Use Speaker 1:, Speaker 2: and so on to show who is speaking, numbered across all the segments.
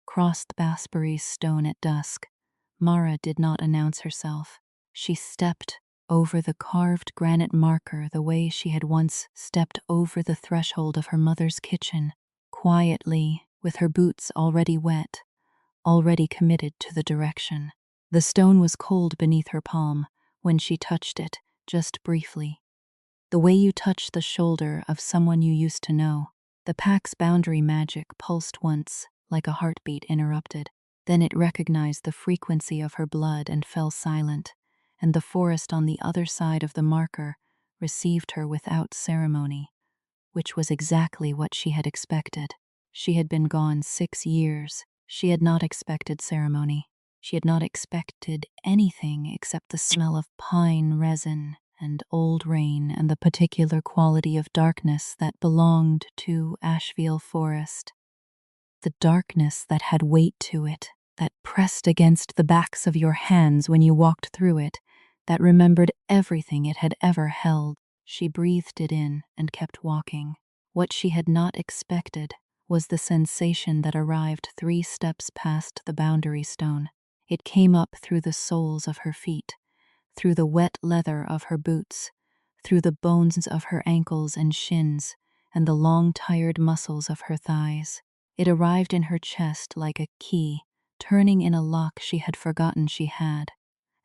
Speaker 1: crossed Basbury's stone at dusk, Mara did not announce herself. She stepped over the carved granite marker the way she had once stepped over the threshold of her mother's kitchen, quietly, with her boots already wet, already committed to the direction. The stone was cold beneath her palm when she touched it, just briefly. The way you touch the shoulder of someone you used to know. The pack's boundary magic pulsed once, like a heartbeat interrupted. Then it recognized the frequency of her blood and fell silent, and the forest on the other side of the marker received her without ceremony, which was exactly what she had expected. She had been gone 6 years. She had not expected ceremony. She had not expected anything except the smell of pine resin and old rain and the particular quality of darkness that belonged to Ashveil forest. The darkness that had weight to it, that pressed against the backs of your hands when you walked through it, that remembered everything it had ever held. She breathed it in and kept walking. What she had not expected was the sensation that arrived 3 steps past the boundary stone. It came up through the soles of her feet, through the wet leather of her boots, through the bones of her ankles and shins, and the long tired muscles of her thighs. It arrived in her chest like a key, turning in a lock she had forgotten she had,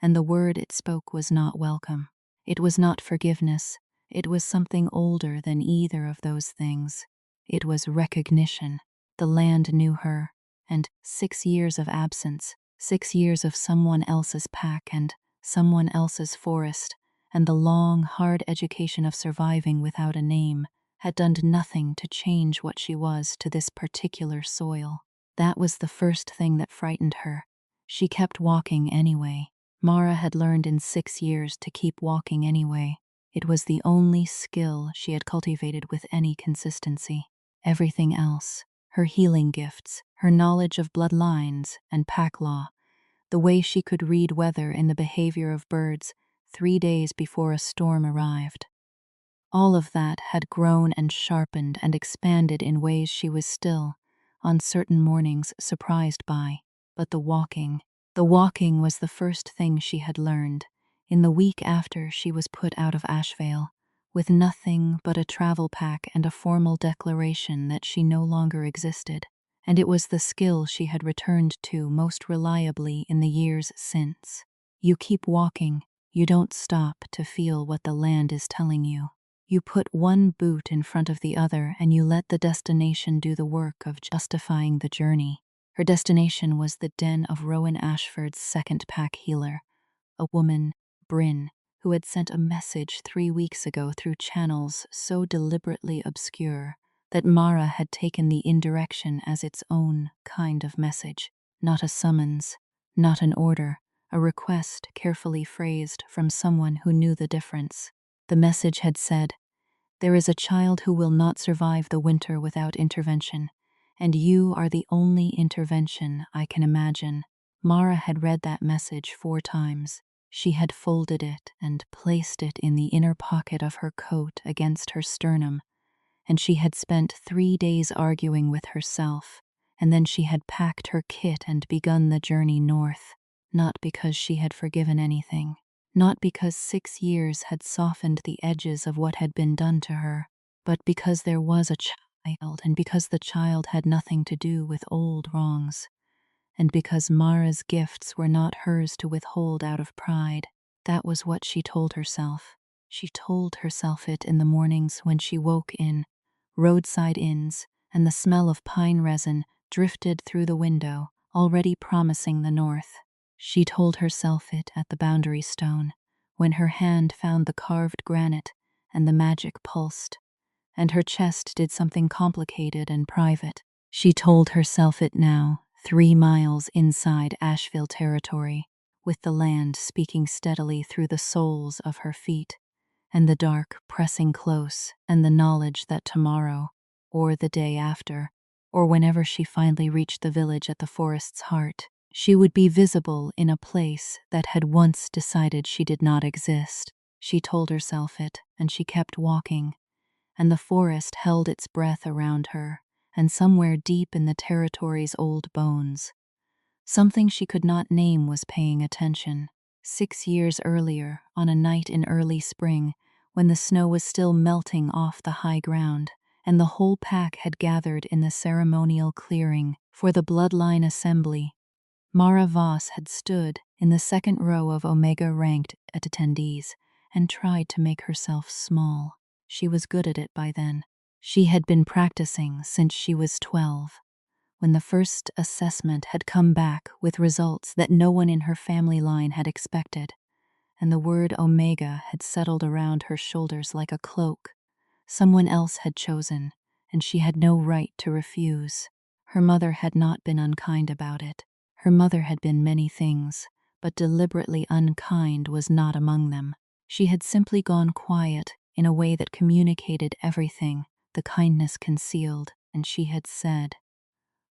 Speaker 1: and the word it spoke was not welcome. It was not forgiveness. It was something older than either of those things. It was recognition. The land knew her, and 6 years of absence, 6 years of someone else's pack and someone else's forest, and the long, hard education of surviving without a name had done nothing to change what she was to this particular soil. That was the first thing that frightened her. She kept walking anyway. Mara had learned in 6 years to keep walking anyway. It was the only skill she had cultivated with any consistency. Everything else, her healing gifts, her knowledge of bloodlines and pack law, the way she could read weather in the behavior of birds 3 days before a storm arrived. All of that had grown and sharpened and expanded in ways she was still, on certain mornings, surprised by. But the walking was the first thing she had learned, in the week after she was put out of Ashveil, with nothing but a travel pack and a formal declaration that she no longer existed. And it was the skill she had returned to most reliably in the years since. You keep walking. You don't stop to feel what the land is telling you. You put one boot in front of the other and you let the destination do the work of justifying the journey. Her destination was the den of Rowan Ashford's second pack healer, a woman, Bryn, who had sent a message 3 weeks ago through channels so deliberately obscure that Mara had taken the indirection as its own kind of message. Not a summons, not an order, a request carefully phrased from someone who knew the difference. The message had said, "There is a child who will not survive the winter without intervention, and you are the only intervention I can imagine." Mara had read that message 4 times. She had folded it and placed it in the inner pocket of her coat against her sternum, and she had spent 3 days arguing with herself, and then she had packed her kit and begun the journey north, not because she had forgiven anything, not because 6 years had softened the edges of what had been done to her, but because there was a child, and because the child had nothing to do with old wrongs, and because Mara's gifts were not hers to withhold out of pride. That was what she told herself. She told herself it in the mornings when she woke in roadside inns, and the smell of pine resin drifted through the window, already promising the north. She told herself it at the boundary stone, when her hand found the carved granite and the magic pulsed, and her chest did something complicated and private. She told herself it now, 3 miles inside Ashveil territory, with the land speaking steadily through the soles of her feet, and the dark pressing close, and the knowledge that tomorrow, or the day after, or whenever she finally reached the village at the forest's heart, she would be visible in a place that had once decided she did not exist. She told herself it, and she kept walking, and the forest held its breath around her, and somewhere deep in the territory's old bones, something she could not name was paying attention. 6 years earlier, on a night in early spring, when the snow was still melting off the high ground, and the whole pack had gathered in the ceremonial clearing for the bloodline assembly, Mara Voss had stood in the second row of Omega-ranked attendees and tried to make herself small. She was good at it by then. She had been practicing since she was 12. When the first assessment had come back with results that no one in her family line had expected, and the word Omega had settled around her shoulders like a cloak, someone else had chosen, and she had no right to refuse. Her mother had not been unkind about it. Her mother had been many things, but deliberately unkind was not among them. She had simply gone quiet in a way that communicated everything the kindness concealed, and she had said,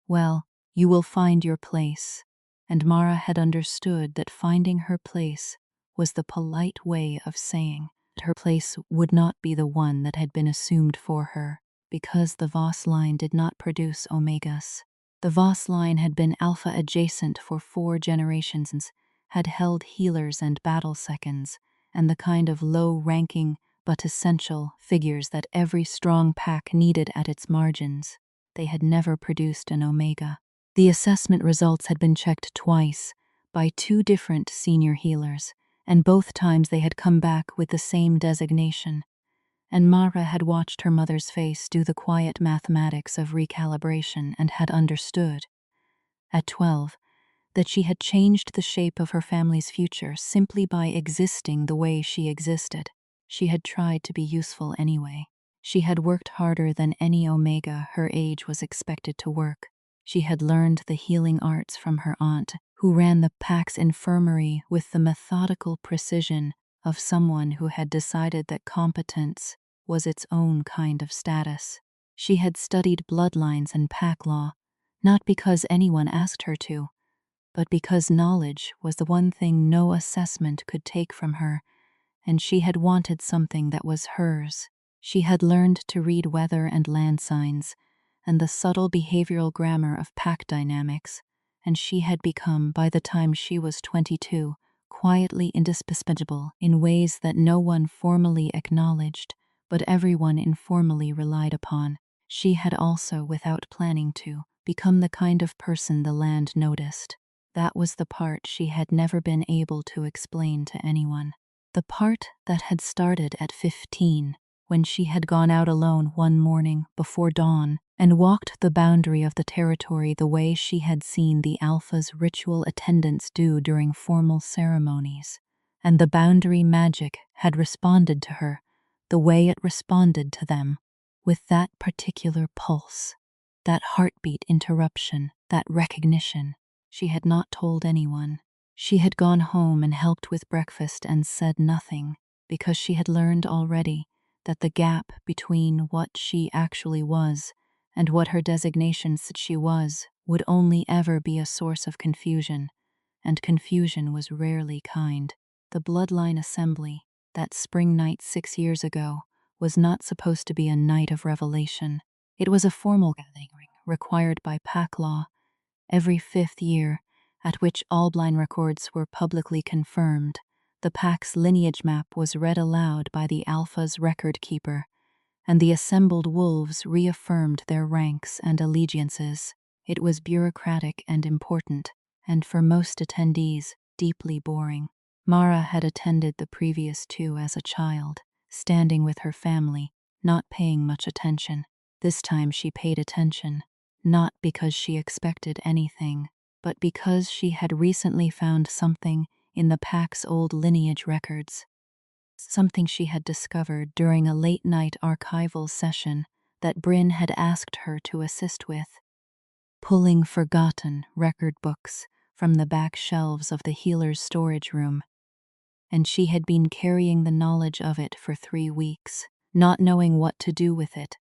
Speaker 1: "Well, you will find your place." And Mara had understood that finding her place was the polite way of saying that her place would not be the one that had been assumed for her, because the Voss line did not produce Omegas. The Voss line had been alpha adjacent for 4 generations, had held healers and battle seconds, and the kind of low-ranking but essential figures that every strong pack needed at its margins. They had never produced an Omega. The assessment results had been checked twice by 2 different senior healers, and both times they had come back with the same designation. And Mara had watched her mother's face do the quiet mathematics of recalibration and had understood, at 12, that she had changed the shape of her family's future simply by existing the way she existed. She had tried to be useful anyway. She had worked harder than any Omega her age was expected to work. She had learned the healing arts from her aunt, who ran the pack's infirmary with the methodical precision of someone who had decided that competence was its own kind of status. She had studied bloodlines and pack law, not because anyone asked her to, but because knowledge was the one thing no assessment could take from her, and she had wanted something that was hers. She had learned to read weather and land signs, and the subtle behavioral grammar of pack dynamics, and she had become, by the time she was 22, quietly indispensable in ways that no one formally acknowledged, but everyone informally relied upon. She had also, without planning to, become the kind of person the land noticed. That was the part she had never been able to explain to anyone. The part that had started at 15, when she had gone out alone one morning before dawn and walked the boundary of the territory the way she had seen the Alpha's ritual attendants do during formal ceremonies. And the boundary magic had responded to her the way it responded to them, with that particular pulse, that heartbeat interruption, that recognition. She had not told anyone. She had gone home and helped with breakfast and said nothing, because she had learned already that the gap between what she actually was and what her designation said she was would only ever be a source of confusion, and confusion was rarely kind. The bloodline assembly, that spring night 6 years ago, was not supposed to be a night of revelation. It was a formal gathering required by pack law every 5th year, at which all blind records were publicly confirmed. The pack's lineage map was read aloud by the Alpha's record keeper, and the assembled wolves reaffirmed their ranks and allegiances. It was bureaucratic and important, and for most attendees, deeply boring. Mara had attended the previous 2 as a child, standing with her family, not paying much attention. This time she paid attention, not because she expected anything, but because she had recently found something in the pack's old lineage records, something she had discovered during a late-night archival session that Bryn had asked her to assist with, pulling forgotten record books from the back shelves of the healer's storage room. And she had been carrying the knowledge of it for 3 weeks, not knowing what to do with it,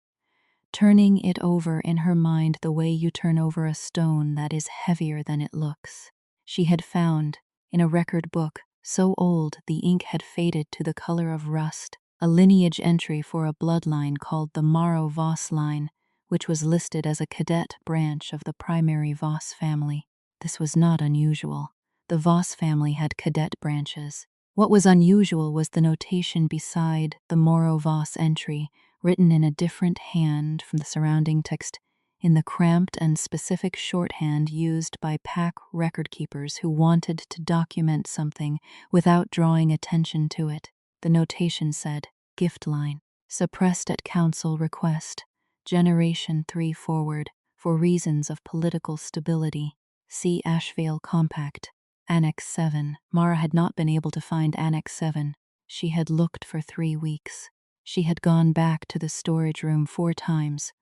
Speaker 1: turning it over in her mind the way you turn over a stone that is heavier than it looks. She had found, in a record book so old the ink had faded to the color of rust, a lineage entry for a bloodline called the Mara Voss line, which was listed as a cadet branch of the primary Voss family. This was not unusual. The Voss family had cadet branches. What was unusual was the notation beside the Moro Voss entry, written in a different hand from the surrounding text, in the cramped and specific shorthand used by pack record keepers who wanted to document something without drawing attention to it. The notation said, "Gift line. Suppressed at council request. Generation 3 forward. For reasons of political stability. See Ashveil Compact. Annex 7. Mara had not been able to find Annex 7. She had looked for 3 weeks. She had gone back to the storage room 4 times,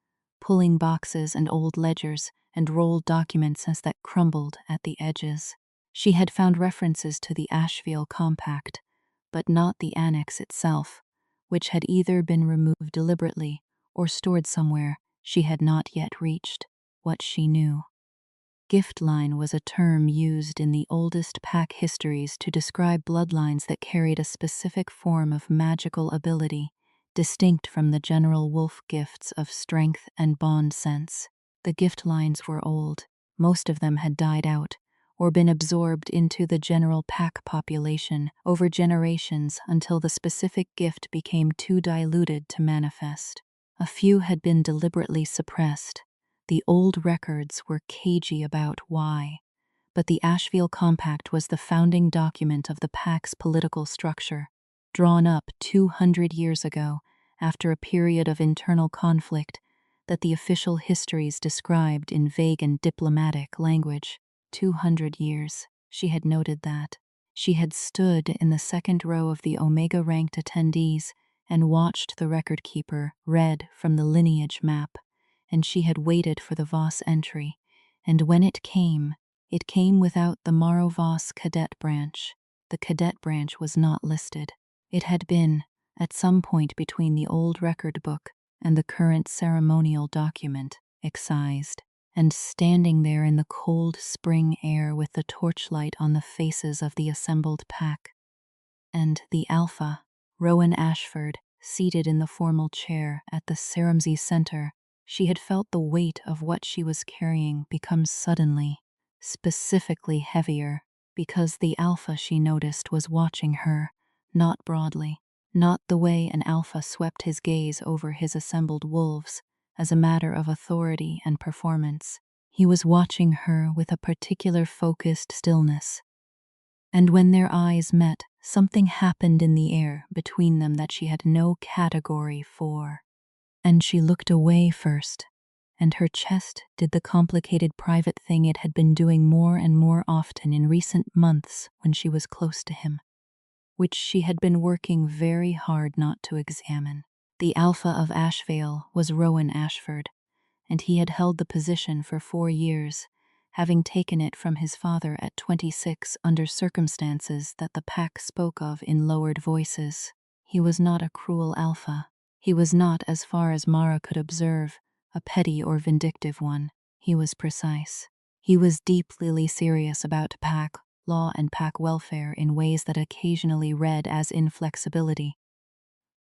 Speaker 1: pulling boxes and old ledgers and rolled documents as that crumbled at the edges. She had found references to the Ashveil Compact, but not the annex itself, which had either been removed deliberately or stored somewhere she had not yet reached. What she knew. Gift line was a term used in the oldest pack histories to describe bloodlines that carried a specific form of magical ability, distinct from the general wolf gifts of strength and bond sense. The gift lines were old. Most of them had died out or been absorbed into the general pack population over generations until the specific gift became too diluted to manifest. A few had been deliberately suppressed. The old records were cagey about why, but the Ashveil Compact was the founding document of the pack's political structure, drawn up 200 years ago after a period of internal conflict that the official histories described in vague and diplomatic language. 200 years, she had noted that. She had stood in the second row of the Omega-ranked attendees and watched the record keeper read from the lineage map, and she had waited for the Voss entry, and when it came without the Moro Voss cadet branch. The cadet branch was not listed. It had been, at some point between the old record book and the current ceremonial document, excised, and standing there in the cold spring air with the torchlight on the faces of the assembled pack. And the Alpha, Rowan Ashford, seated in the formal chair at the ceremony center, she had felt the weight of what she was carrying become suddenly, specifically heavier, because the Alpha, she noticed, was watching her, not broadly, not the way an Alpha swept his gaze over his assembled wolves as a matter of authority and performance. He was watching her with a particular focused stillness. And when their eyes met, something happened in the air between them that she had no category for. And she looked away first, and her chest did the complicated private thing it had been doing more and more often in recent months when she was close to him, which she had been working very hard not to examine. The Alpha of Ashveil was Rowan Ashford, and he had held the position for 4 years, having taken it from his father at 26 under circumstances that the pack spoke of in lowered voices. He was not a cruel Alpha. He was not, as far as Mara could observe, a petty or vindictive one. He was precise. He was deeply serious about pack law and pack welfare in ways that occasionally read as inflexibility,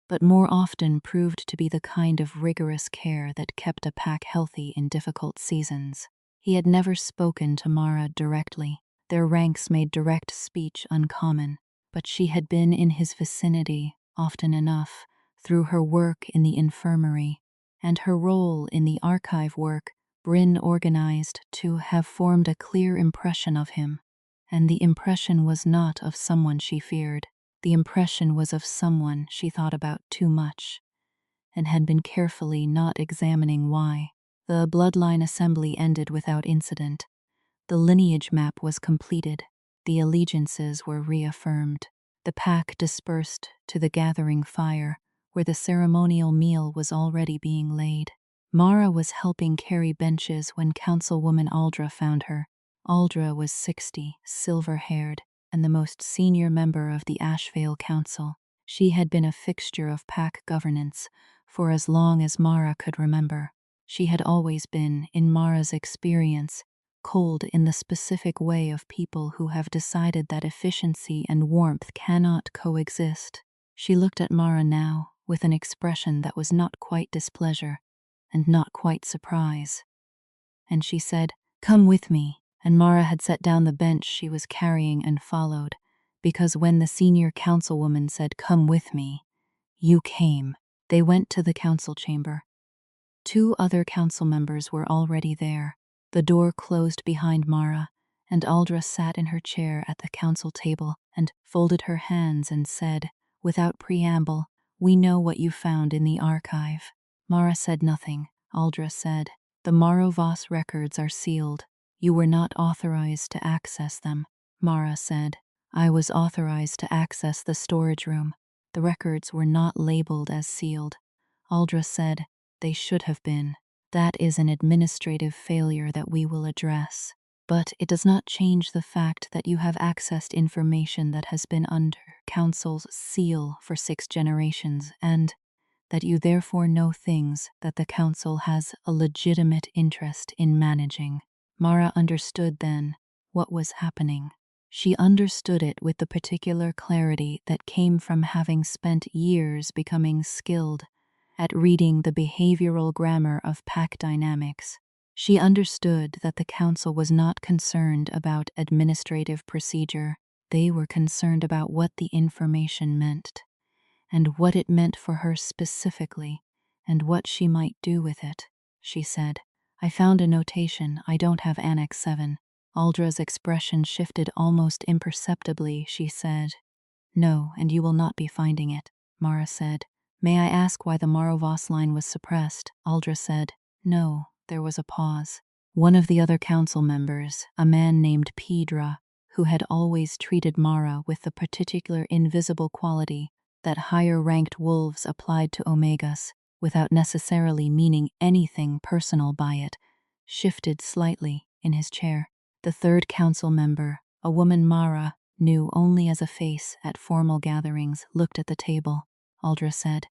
Speaker 1: but more often proved to be the kind of rigorous care that kept a pack healthy in difficult seasons. He had never spoken to Mara directly. Their ranks made direct speech uncommon, but she had been in his vicinity often enough through her work in the infirmary and her role in the archive work Bryn organized to have formed a clear impression of him. And the impression was not of someone she feared. The impression was of someone she thought about too much, and had been carefully not examining why. The bloodline assembly ended without incident. The lineage map was completed. The allegiances were reaffirmed. The pack dispersed to the gathering fire, where the ceremonial meal was already being laid. Mara was helping carry benches when Councilwoman Aldra found her. Aldra was 60, silver-haired, and the most senior member of the Ashveil Council. She had been a fixture of pack governance for as long as Mara could remember. She had always been, in Mara's experience, cold in the specific way of people who have decided that efficiency and warmth cannot coexist. She looked at Mara now with an expression that was not quite displeasure, and not quite surprise. And she said, "Come with me." And Mara had set down the bench she was carrying and followed, because when the senior councilwoman said, "Come with me," you came. They went to the council chamber. 2 other council members were already there. The door closed behind Mara, and Aldra sat in her chair at the council table and folded her hands and said, without preamble, "We know what you found in the archive." Mara said nothing. Aldra said, "The Marovos records are sealed. You were not authorized to access them." Mara said, "I was authorized to access the storage room. The records were not labeled as sealed." Aldra said, "They should have been. That is an administrative failure that we will address. But it does not change the fact that you have accessed information that has been under Council's seal for 6 generations, and that you therefore know things that the Council has a legitimate interest in managing." Mara understood then what was happening. She understood it with the particular clarity that came from having spent years becoming skilled at reading the behavioral grammar of pack dynamics. She understood that the Council was not concerned about administrative procedure. They were concerned about what the information meant, and what it meant for her specifically, and what she might do with it. She said, "I found a notation. I don't have Annex 7. Aldra's expression shifted almost imperceptibly. She said, "No, and you will not be finding it." Mara said, "May I ask why the Marovos line was suppressed?" Aldra said, "No." There was a pause. One of the other council members, a man named Pedra, who had always treated Mara with the particular invisible quality that higher-ranked wolves applied to Omegas, without necessarily meaning anything personal by it, shifted slightly in his chair. The third council member, a woman Mara knew only as a face at formal gatherings, looked at the table. Aldra said,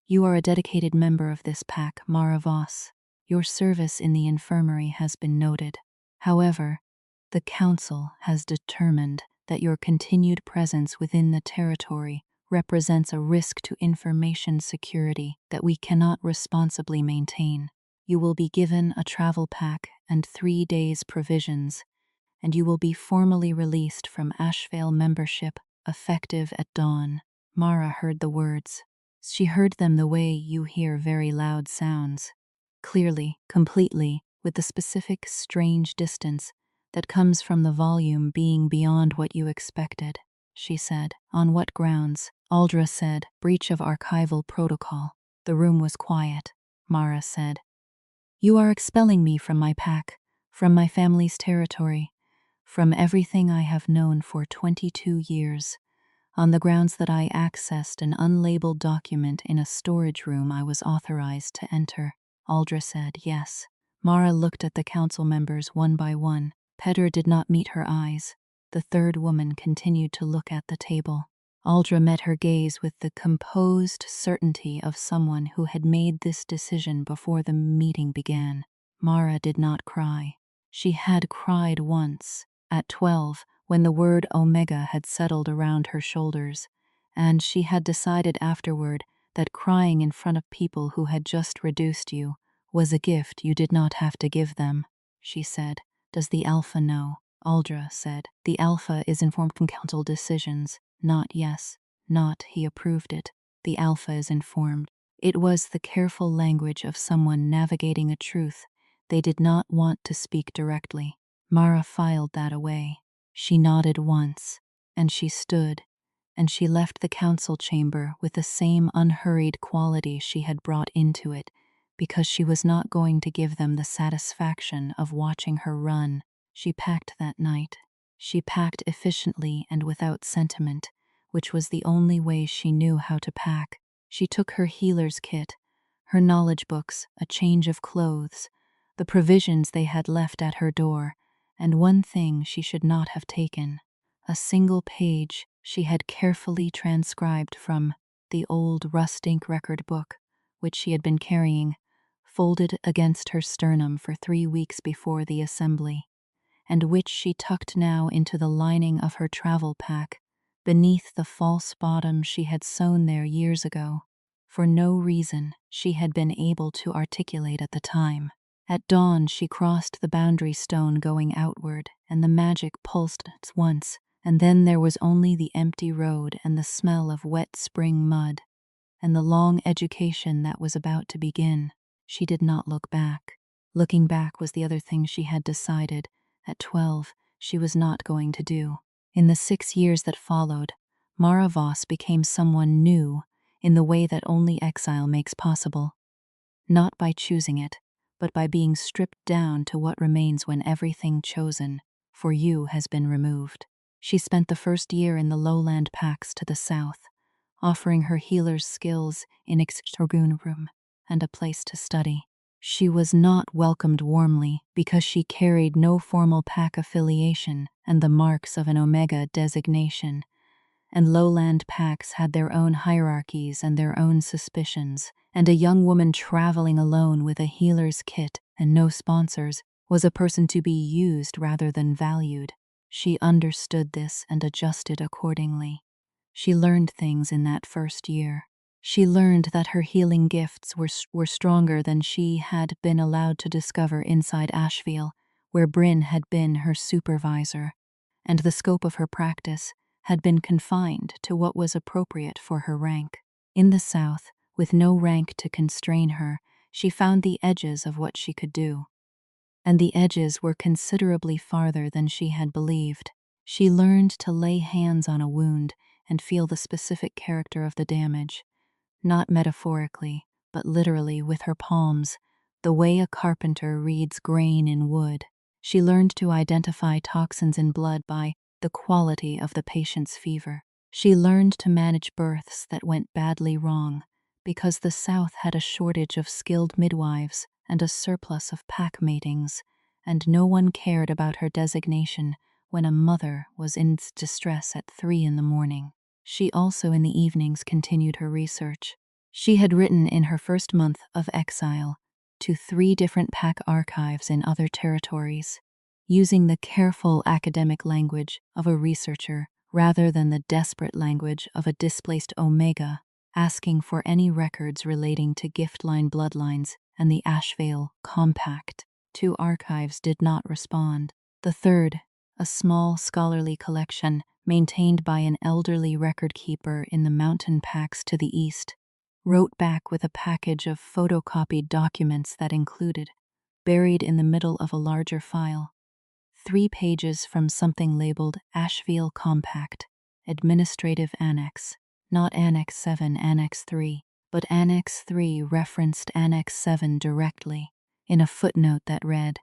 Speaker 1: "You are a dedicated member of this pack, Mara Voss. Your service in the infirmary has been noted. However, the Council has determined that your continued presence within the territory represents a risk to information security that we cannot responsibly maintain. You will be given a travel pack and 3 days provisions, and you will be formally released from Ashveil membership effective at dawn." Mara heard the words. She heard them the way you hear very loud sounds. Clearly, completely, with the specific, strange distance that comes from the volume being beyond what you expected. She said, "On what grounds?" Aldra said, "Breach of archival protocol." The room was quiet. Mara said, "You are expelling me from my pack, from my family's territory, from everything I have known for 22 years, on the grounds that I accessed an unlabeled document in a storage room I was authorized to enter." Aldra said, "Yes." Mara looked at the council members one by one. Pedder did not meet her eyes. The third woman continued to look at the table. Aldra met her gaze with the composed certainty of someone who had made this decision before the meeting began. Mara did not cry. She had cried once, at 12, when the word Omega had settled around her shoulders, and she had decided afterward that crying in front of people who had just reduced you was a gift you did not have to give them. She said, "Does the Alpha know?" Aldra said, "The Alpha is informed from council decisions. Not yes, not he approved it. The Alpha is informed." It was the careful language of someone navigating a truth they did not want to speak directly. Mara filed that away. She nodded once, and she stood, and she left the council chamber with the same unhurried quality she had brought into it, because she was not going to give them the satisfaction of watching her run. She packed that night. She packed efficiently and without sentiment, which was the only way she knew how to pack. She took her healer's kit, her knowledge books, a change of clothes, the provisions they had left at her door, and one thing she should not have taken, a single page she had carefully transcribed from the old rust-ink record book, which she had been carrying, folded against her sternum for 3 weeks before the assembly, and which she tucked now into the lining of her travel pack, beneath the false bottom she had sewn there years ago. for no reason she had been able to articulate at the time. At dawn, she crossed the boundary stone going outward, and the magic pulsed once, and then there was only the empty road and the smell of wet spring mud, and the long education that was about to begin. She did not look back. Looking back was the other thing she had decided, at 12, she was not going to do. In the 6 years that followed, Mara Voss became someone new in the way that only exile makes possible. Not by choosing it, but by being stripped down to what remains when everything chosen for you has been removed. She spent the first year in the lowland packs to the south, offering her healer's skills in Extorgun room and a place to study. She was not welcomed warmly because she carried no formal pack affiliation and the marks of an Omega designation, and lowland packs had their own hierarchies and their own suspicions, and a young woman traveling alone with a healer's kit and no sponsors was a person to be used rather than valued. She understood this and adjusted accordingly. She learned things in that first year. She learned that her healing gifts were stronger than she had been allowed to discover inside Ashveil, where Bryn had been her supervisor, and the scope of her practice had been confined to what was appropriate for her rank. In the south, with no rank to constrain her, she found the edges of what she could do. And the edges were considerably farther than she had believed. She learned to lay hands on a wound and feel the specific character of the damage, not metaphorically, but literally with her palms, the way a carpenter reads grain in wood. She learned to identify toxins in blood by the quality of the patient's fever. She learned to manage births that went badly wrong, because the South had a shortage of skilled midwives and a surplus of pack matings, and no one cared about her designation when a mother was in distress at 3 in the morning. She also in the evenings continued her research. She had written in her first month of exile to 3 different pack archives in other territories, using the careful academic language of a researcher rather than the desperate language of a displaced Omega, asking for any records relating to gift-line bloodlines and the Ashveil Compact. 2 archives did not respond. The third, a small scholarly collection maintained by an elderly record keeper in the mountain packs to the east, wrote back with a package of photocopied documents that included, buried in the middle of a larger file, 3 pages from something labeled Ashveil Compact, Administrative Annex, not Annex 7, Annex 3, but Annex 3 referenced Annex 7 directly, in a footnote that read,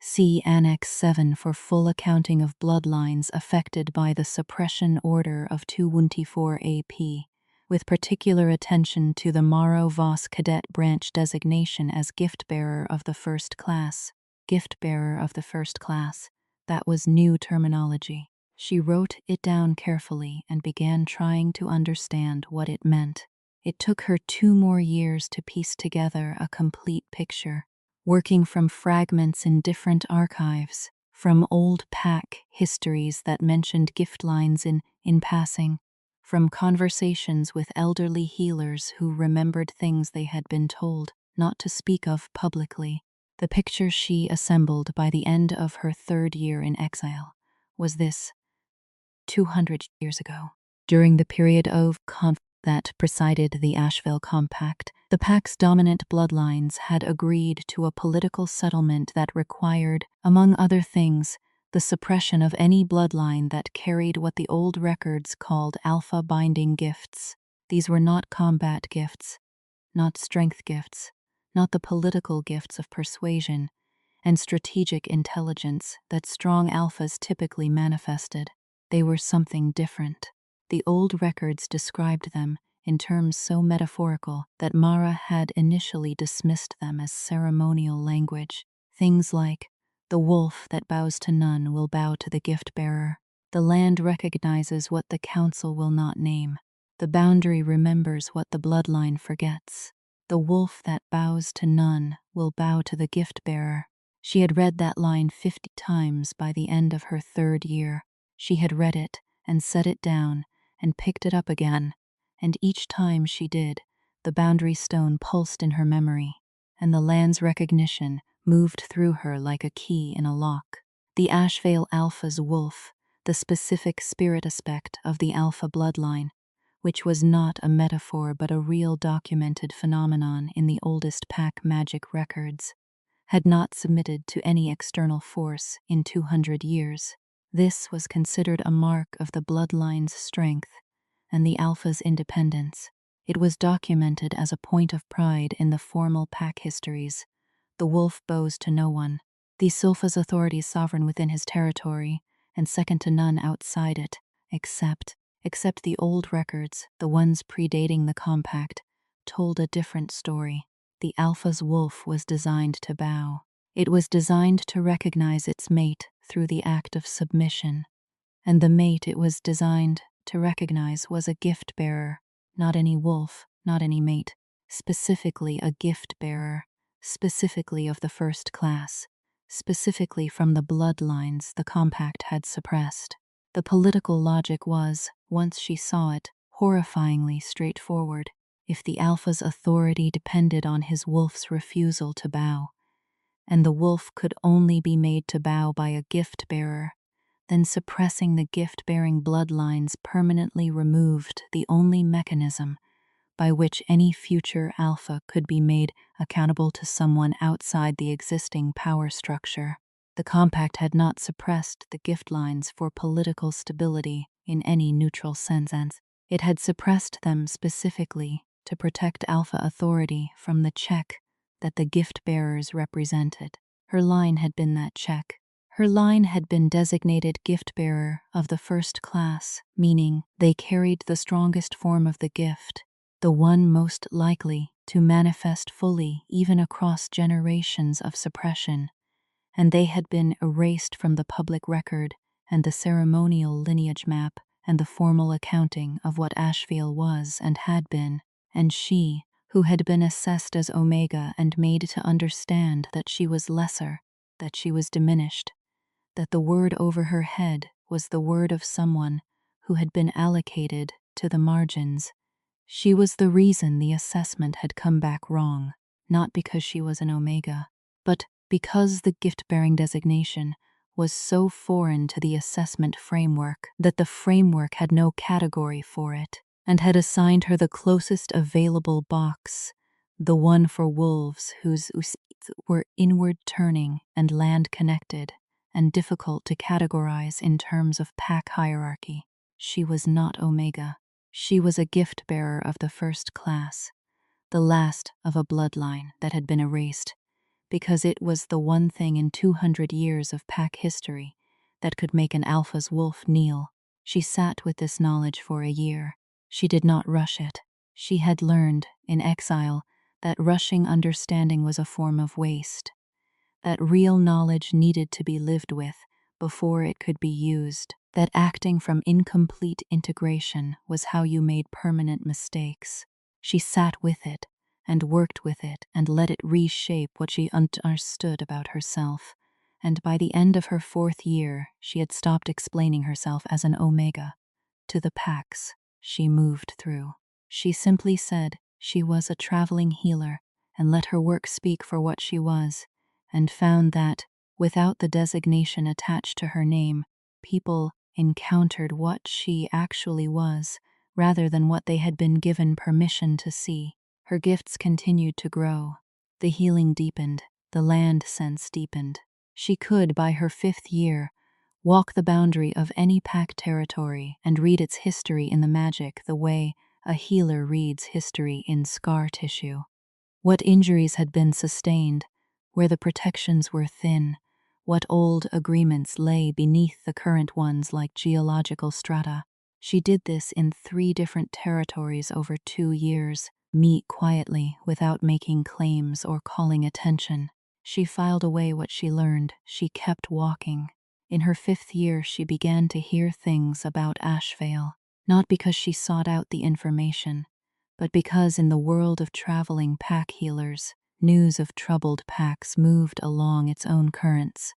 Speaker 1: "See Annex 7 for full accounting of bloodlines affected by the suppression order of 214 AP, with particular attention to the Mara Voss Cadet Branch designation as gift-bearer of the first class." Gift-bearer of the first class. That was new terminology. She wrote it down carefully and began trying to understand what it meant. It took her 2 more years to piece together a complete picture, working from fragments in different archives, from old pack histories that mentioned gift lines in passing, from conversations with elderly healers who remembered things they had been told not to speak of publicly. The picture she assembled by the end of her 3rd year in exile was this: 200 years ago, during the period of conflict that preceded the Ashveil Compact, the pack's dominant bloodlines had agreed to a political settlement that required, among other things, the suppression of any bloodline that carried what the old records called alpha binding gifts. These were not combat gifts, not strength gifts, not the political gifts of persuasion and strategic intelligence that strong alphas typically manifested. They were something different. The old records described them in terms so metaphorical that Mara had initially dismissed them as ceremonial language. Things like, "The wolf that bows to none will bow to the gift-bearer. The land recognizes what the council will not name. The boundary remembers what the bloodline forgets. The wolf that bows to none will bow to the gift-bearer." She had read that line 50 times by the end of her 3rd year. She had read it and set it down and picked it up again, and each time she did, The boundary stone pulsed in her memory, and the land's recognition moved through her like a key in a lock. The Ashveil Alpha's wolf, the specific spirit aspect of the Alpha bloodline, which was not a metaphor but a real documented phenomenon in the oldest pack magic records, had not submitted to any external force in 200 years. This was considered a mark of the bloodline's strength and the Alpha's independence. It was documented as a point of pride in the formal pack histories. The wolf bows to no one. The Silpha's authority is sovereign within his territory and second to none outside it, except the old records, the ones predating the compact, told a different story. The Alpha's wolf was designed to bow. It was designed to recognize its mate through the act of submission, and the mate it was designed to recognize was a gift bearer, not any wolf, not any mate, specifically a gift bearer, specifically of the first class, specifically from the bloodlines the compact had suppressed. The political logic was, once she saw it, horrifyingly straightforward. If the Alpha's authority depended on his wolf's refusal to bow, and the wolf could only be made to bow by a gift bearer, then suppressing the gift-bearing bloodlines permanently removed the only mechanism by which any future Alpha could be made accountable to someone outside the existing power structure. The compact had not suppressed the gift lines for political stability in any neutral sense. It had suppressed them specifically to protect Alpha authority from the check that the gift bearers represented. Her line had been that check. Her line had been designated gift bearer of the first class, meaning they carried the strongest form of the gift, the one most likely to manifest fully even across generations of suppression, and they had been erased from the public record and the ceremonial lineage map and the formal accounting of what Ashveil was and had been, and she, who had been assessed as Omega and made to understand that she was lesser, that she was diminished, that the word over her head was the word of someone who had been allocated to the margins. She was the reason the assessment had come back wrong, not because she was an Omega, but because the gift-bearing designation was so foreign to the assessment framework that the framework had no category for it and had assigned her the closest available box, the one for wolves whose were inward-turning and land-connected and difficult to categorize in terms of pack hierarchy. She was not Omega. She was a gift-bearer of the first class, the last of a bloodline that had been erased, because it was the one thing in 200 years of pack history that could make an Alpha's wolf kneel. She sat with this knowledge for a year. She did not rush it. She had learned, in exile, that rushing understanding was a form of waste, that real knowledge needed to be lived with before it could be used, that acting from incomplete integration was how you made permanent mistakes. She sat with it and worked with it and let it reshape what she understood about herself, and by the end of her 4th year she had stopped explaining herself as an Omega to the packs she moved through. She simply said she was a traveling healer and let her work speak for what she was, and found that, without the designation attached to her name, people encountered what she actually was rather than what they had been given permission to see. Her gifts continued to grow. The healing deepened. The land sense deepened. She could, by her 5th year, walk the boundary of any pack territory and read its history in the magic the way a healer reads history in scar tissue. What injuries had been sustained, where the protections were thin, what old agreements lay beneath the current ones like geological strata. She did this in 3 different territories over 2 years, meet quietly without making claims or calling attention. She filed away what she learned. She kept walking. In her 5th year she began to hear things about Ashveil, not because she sought out the information, but because in the world of traveling pack healers, news of troubled packs moved along its own currents,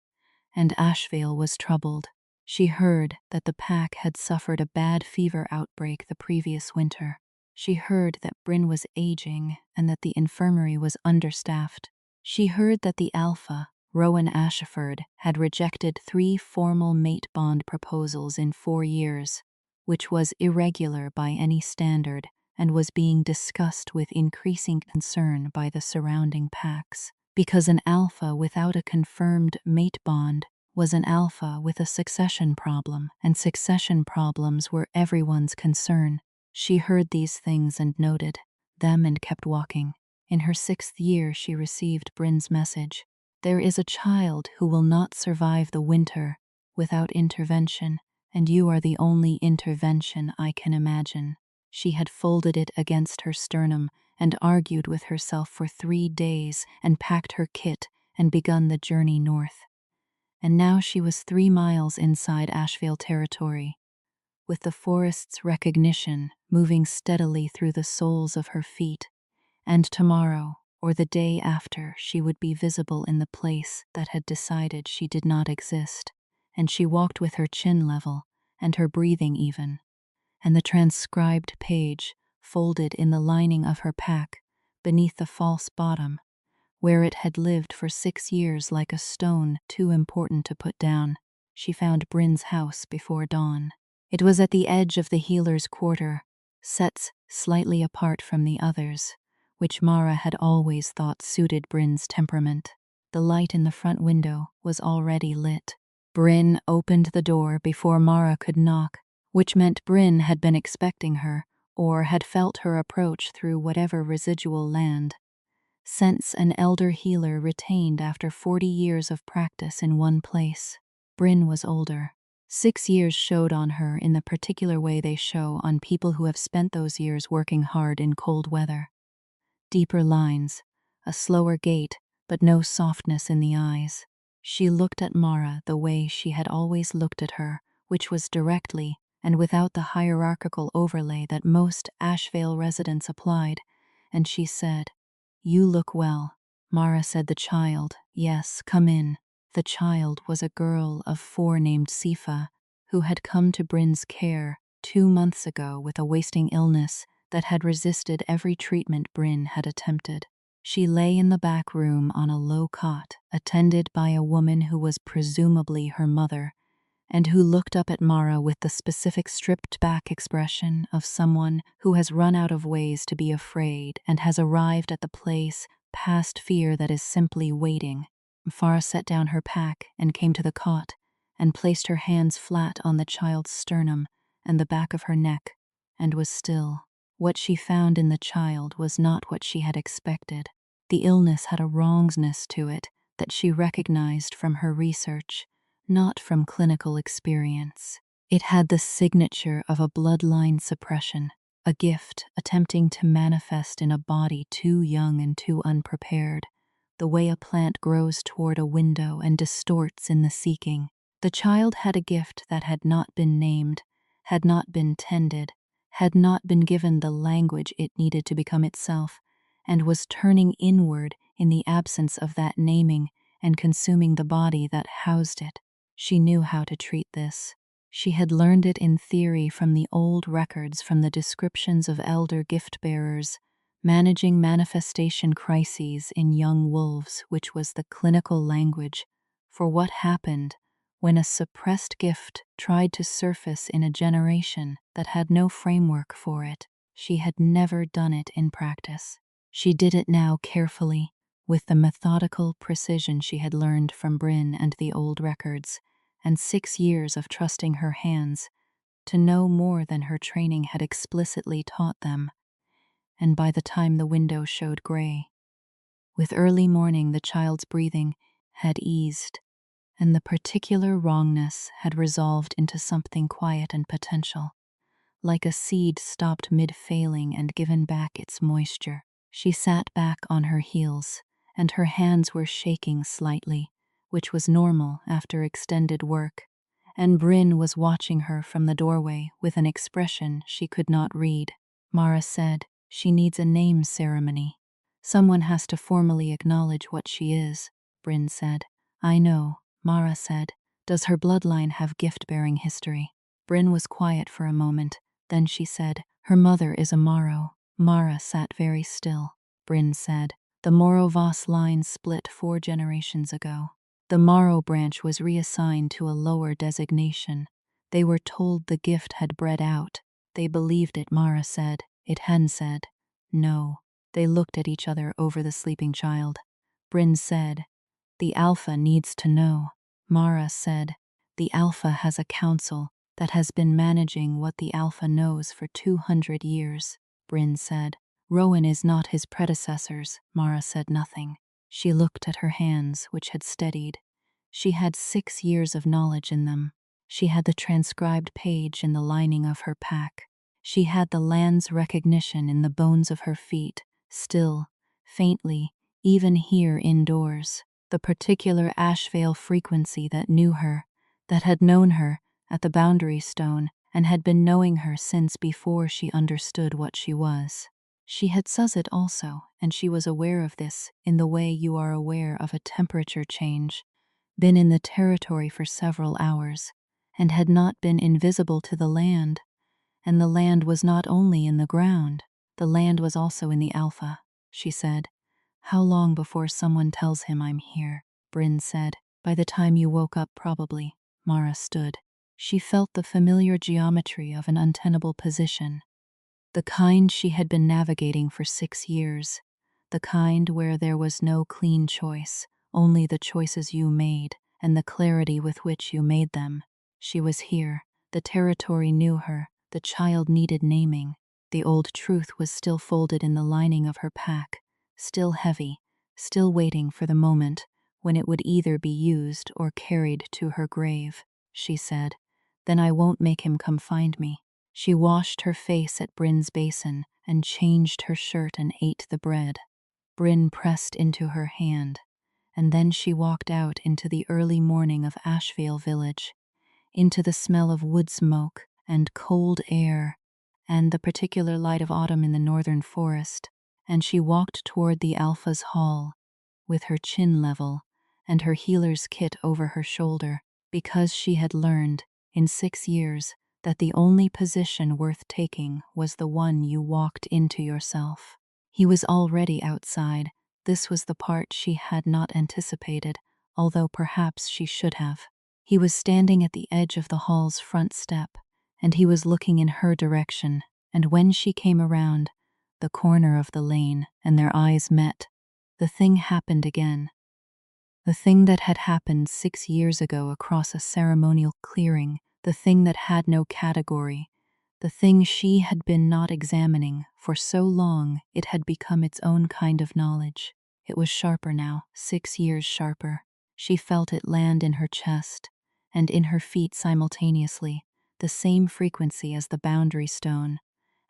Speaker 1: and Ashveil was troubled. She heard that the pack had suffered a bad fever outbreak the previous winter. She heard that Bryn was aging and that the infirmary was understaffed. She heard that the alpha, Rowan Ashford, had rejected 3 formal mate bond proposals in 4 years, which was irregular by any standard and was being discussed with increasing concern by the surrounding packs, because an alpha without a confirmed mate bond was an alpha with a succession problem, and succession problems were everyone's concern. She heard these things and noted them and kept walking. In her 6th year, she received Bryn's message. There is a child who will not survive the winter without intervention, and you are the only intervention I can imagine. She had folded it against her sternum and argued with herself for 3 days and packed her kit and begun the journey north. And now she was 3 miles inside Ashveil territory, with the forest's recognition moving steadily through the soles of her feet, and tomorrow, or the day after, she would be visible in the place that had decided she did not exist, and she walked with her chin level, and her breathing even, and the transcribed page folded in the lining of her pack, beneath the false bottom, where it had lived for 6 years like a stone too important to put down. She found Bryn's house before dawn. It was at the edge of the healer's quarter, set slightly apart from the others, which Mara had always thought suited Bryn's temperament. The light in the front window was already lit. Bryn opened the door before Mara could knock, which meant Bryn had been expecting her, or had felt her approach through whatever residual land sense an elder healer retained after 40 years of practice in one place. Bryn was older. 6 years showed on her in the particular way they show on people who have spent those years working hard in cold weather. Deeper lines, a slower gait, but no softness in the eyes. She looked at Mara the way she had always looked at her, which was directly and without the hierarchical overlay that most Ashveil residents applied, and she said, "You look well." Mara said the child, "Yes, come in." The child was a girl of 4 named Sifa, who had come to Bryn's care 2 months ago with a wasting illness that had resisted every treatment Bryn had attempted. She lay in the back room on a low cot, attended by a woman who was presumably her mother, and who looked up at Mara with the specific stripped-back expression of someone who has run out of ways to be afraid and has arrived at the place past fear that is simply waiting. Farah set down her pack and came to the cot and placed her hands flat on the child's sternum and the back of her neck, and was still. What she found in the child was not what she had expected. The illness had a wrongness to it that she recognized from her research, not from clinical experience. It had the signature of a bloodline suppression, a gift attempting to manifest in a body too young and too unprepared, the way a plant grows toward a window and distorts in the seeking. The child had a gift that had not been named, had not been tended, had not been given the language it needed to become itself, and was turning inward in the absence of that naming and consuming the body that housed it. She knew how to treat this. She had learned it in theory from the old records, from the descriptions of elder gift-bearers, managing manifestation crises in young wolves, which was the clinical language for what happened when a suppressed gift tried to surface in a generation that had no framework for it. She had never done it in practice. She did it now carefully, with the methodical precision she had learned from Bryn and the old records, and 6 years of trusting her hands to know more than her training had explicitly taught them. And by the time the window showed gray, with early morning the child's breathing had eased, and the particular wrongness had resolved into something quiet and potential, like a seed stopped mid-failing and given back its moisture. She sat back on her heels, and her hands were shaking slightly, which was normal after extended work, and Bryn was watching her from the doorway with an expression she could not read. Mara said, "She needs a name ceremony. Someone has to formally acknowledge what she is," Bryn said. "I know," Mara said. "Does her bloodline have gift-bearing history?" Bryn was quiet for a moment, then she said, Her mother is a Morrow. Mara sat very still. Bryn said, the Morrow-Voss line split 4 generations ago. The Morrow branch was reassigned to a lower designation. They were told the gift had bred out. They believed it, Mara said. It hadn't said. No. They looked at each other over the sleeping child. Bryn said, the Alpha needs to know. Mara said, the Alpha has a council that has been managing what the Alpha knows for 200 years. Bryn said, Rowan is not his predecessors. Mara said nothing. She looked at her hands, which had steadied. She had 6 years of knowledge in them. She had the transcribed page in the lining of her pack. She had the land's recognition in the bones of her feet, still, faintly, even here indoors. The particular Ashveil frequency that knew her, that had known her at the boundary stone and had been knowing her since before she understood what she was. She had sus it also, and she was aware of this in the way you are aware of a temperature change, been in the territory for several hours, and had not been invisible to the land. And the land was not only in the ground, the land was also in the Alpha, she said. How long before someone tells him I'm here? Bryn said. By the time you woke up, probably. Mara stood. She felt the familiar geometry of an untenable position. The kind she had been navigating for 6 years. The kind where there was no clean choice, only the choices you made and the clarity with which you made them. She was here. The territory knew her. The child needed naming. The old truth was still folded in the lining of her pack, still heavy, still waiting for the moment when it would either be used or carried to her grave. She said, then I won't make him come find me. She washed her face at Bryn's basin and changed her shirt and ate the bread. Bryn pressed into her hand, and then she walked out into the early morning of Ashveil village, into the smell of wood smoke and cold air and the particular light of autumn in the northern forest, and she walked toward the Alpha's hall, with her chin level and her healer's kit over her shoulder, because she had learned, in 6 years, that the only position worth taking was the one you walked into yourself. He was already outside. This was the part she had not anticipated, although perhaps she should have. He was standing at the edge of the hall's front step, and he was looking in her direction, and when she came around the corner of the lane and their eyes met, the thing happened again. The thing that had happened 6 years ago across a ceremonial clearing, the thing that had no category, the thing she had been not examining for so long it had become its own kind of knowledge. It was sharper now, 6 years sharper. She felt it land in her chest and in her feet simultaneously, the same frequency as the boundary stone,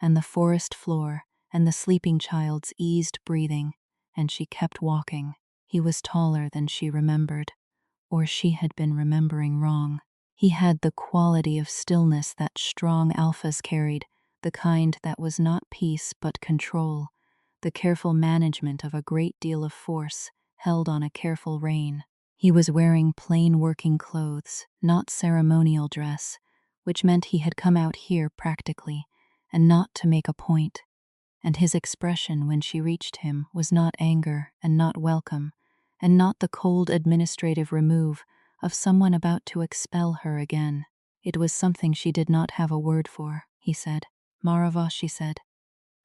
Speaker 1: and the forest floor, and the sleeping child's eased breathing, and she kept walking. He was taller than she remembered, or she had been remembering wrong. He had the quality of stillness that strong alphas carried, the kind that was not peace but control, the careful management of a great deal of force held on a careful rein. He was wearing plain working clothes, not ceremonial dress, which meant he had come out here practically, and not to make a point. And his expression when she reached him was not anger and not welcome, and not the cold administrative remove of someone about to expel her again. It was something she did not have a word for, he said. Morrow-Voss, she said.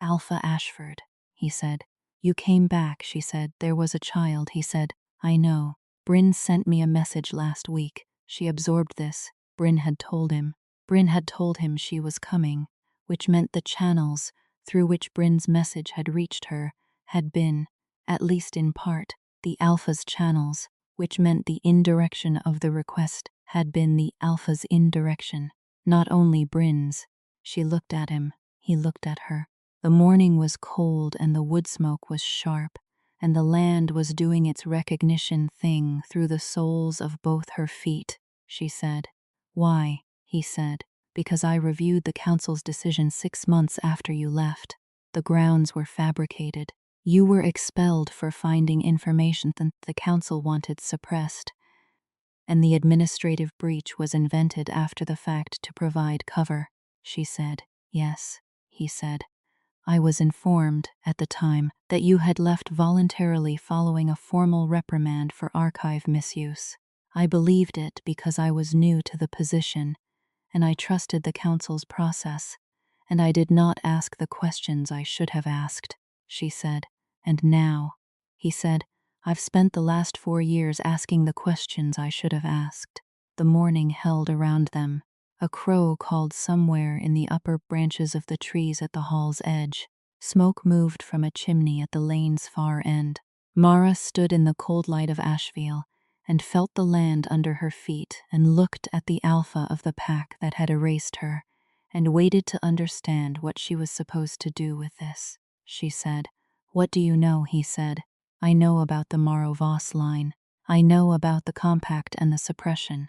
Speaker 1: Alpha Ashford, he said. You came back, she said. There was a child, he said. I know. Bryn sent me a message last week. She absorbed this. Bryn had told him. Bryn had told him she was coming, which meant the channels through which Bryn's message had reached her had been, at least in part, the Alpha's channels, which meant the indirection of the request had been the Alpha's indirection, not only Bryn's. She looked at him. He looked at her. The morning was cold and the wood smoke was sharp, and the land was doing its recognition thing through the soles of both her feet, she said. Why? He said. Because I reviewed the council's decision 6 months after you left. The grounds were fabricated. You were expelled for finding information that the council wanted suppressed, and the administrative breach was invented after the fact to provide cover, she said. Yes. he said. I was informed, at the time, that you had left voluntarily following a formal reprimand for archive misuse. I believed it because I was new to the position, and I trusted the council's process, and I did not ask the questions I should have asked, she said. And now, he said, I've spent the last 4 years asking the questions I should have asked. The morning held around them. A crow called somewhere in the upper branches of the trees at the hall's edge. Smoke moved from a chimney at the lane's far end. Mara stood in the cold light of Ashveil and felt the land under her feet and looked at the alpha of the pack that had erased her and waited to understand what she was supposed to do with this. She said, "What do you know?" he said. "I know about the Morrow Voss line. I know about the compact and the suppression.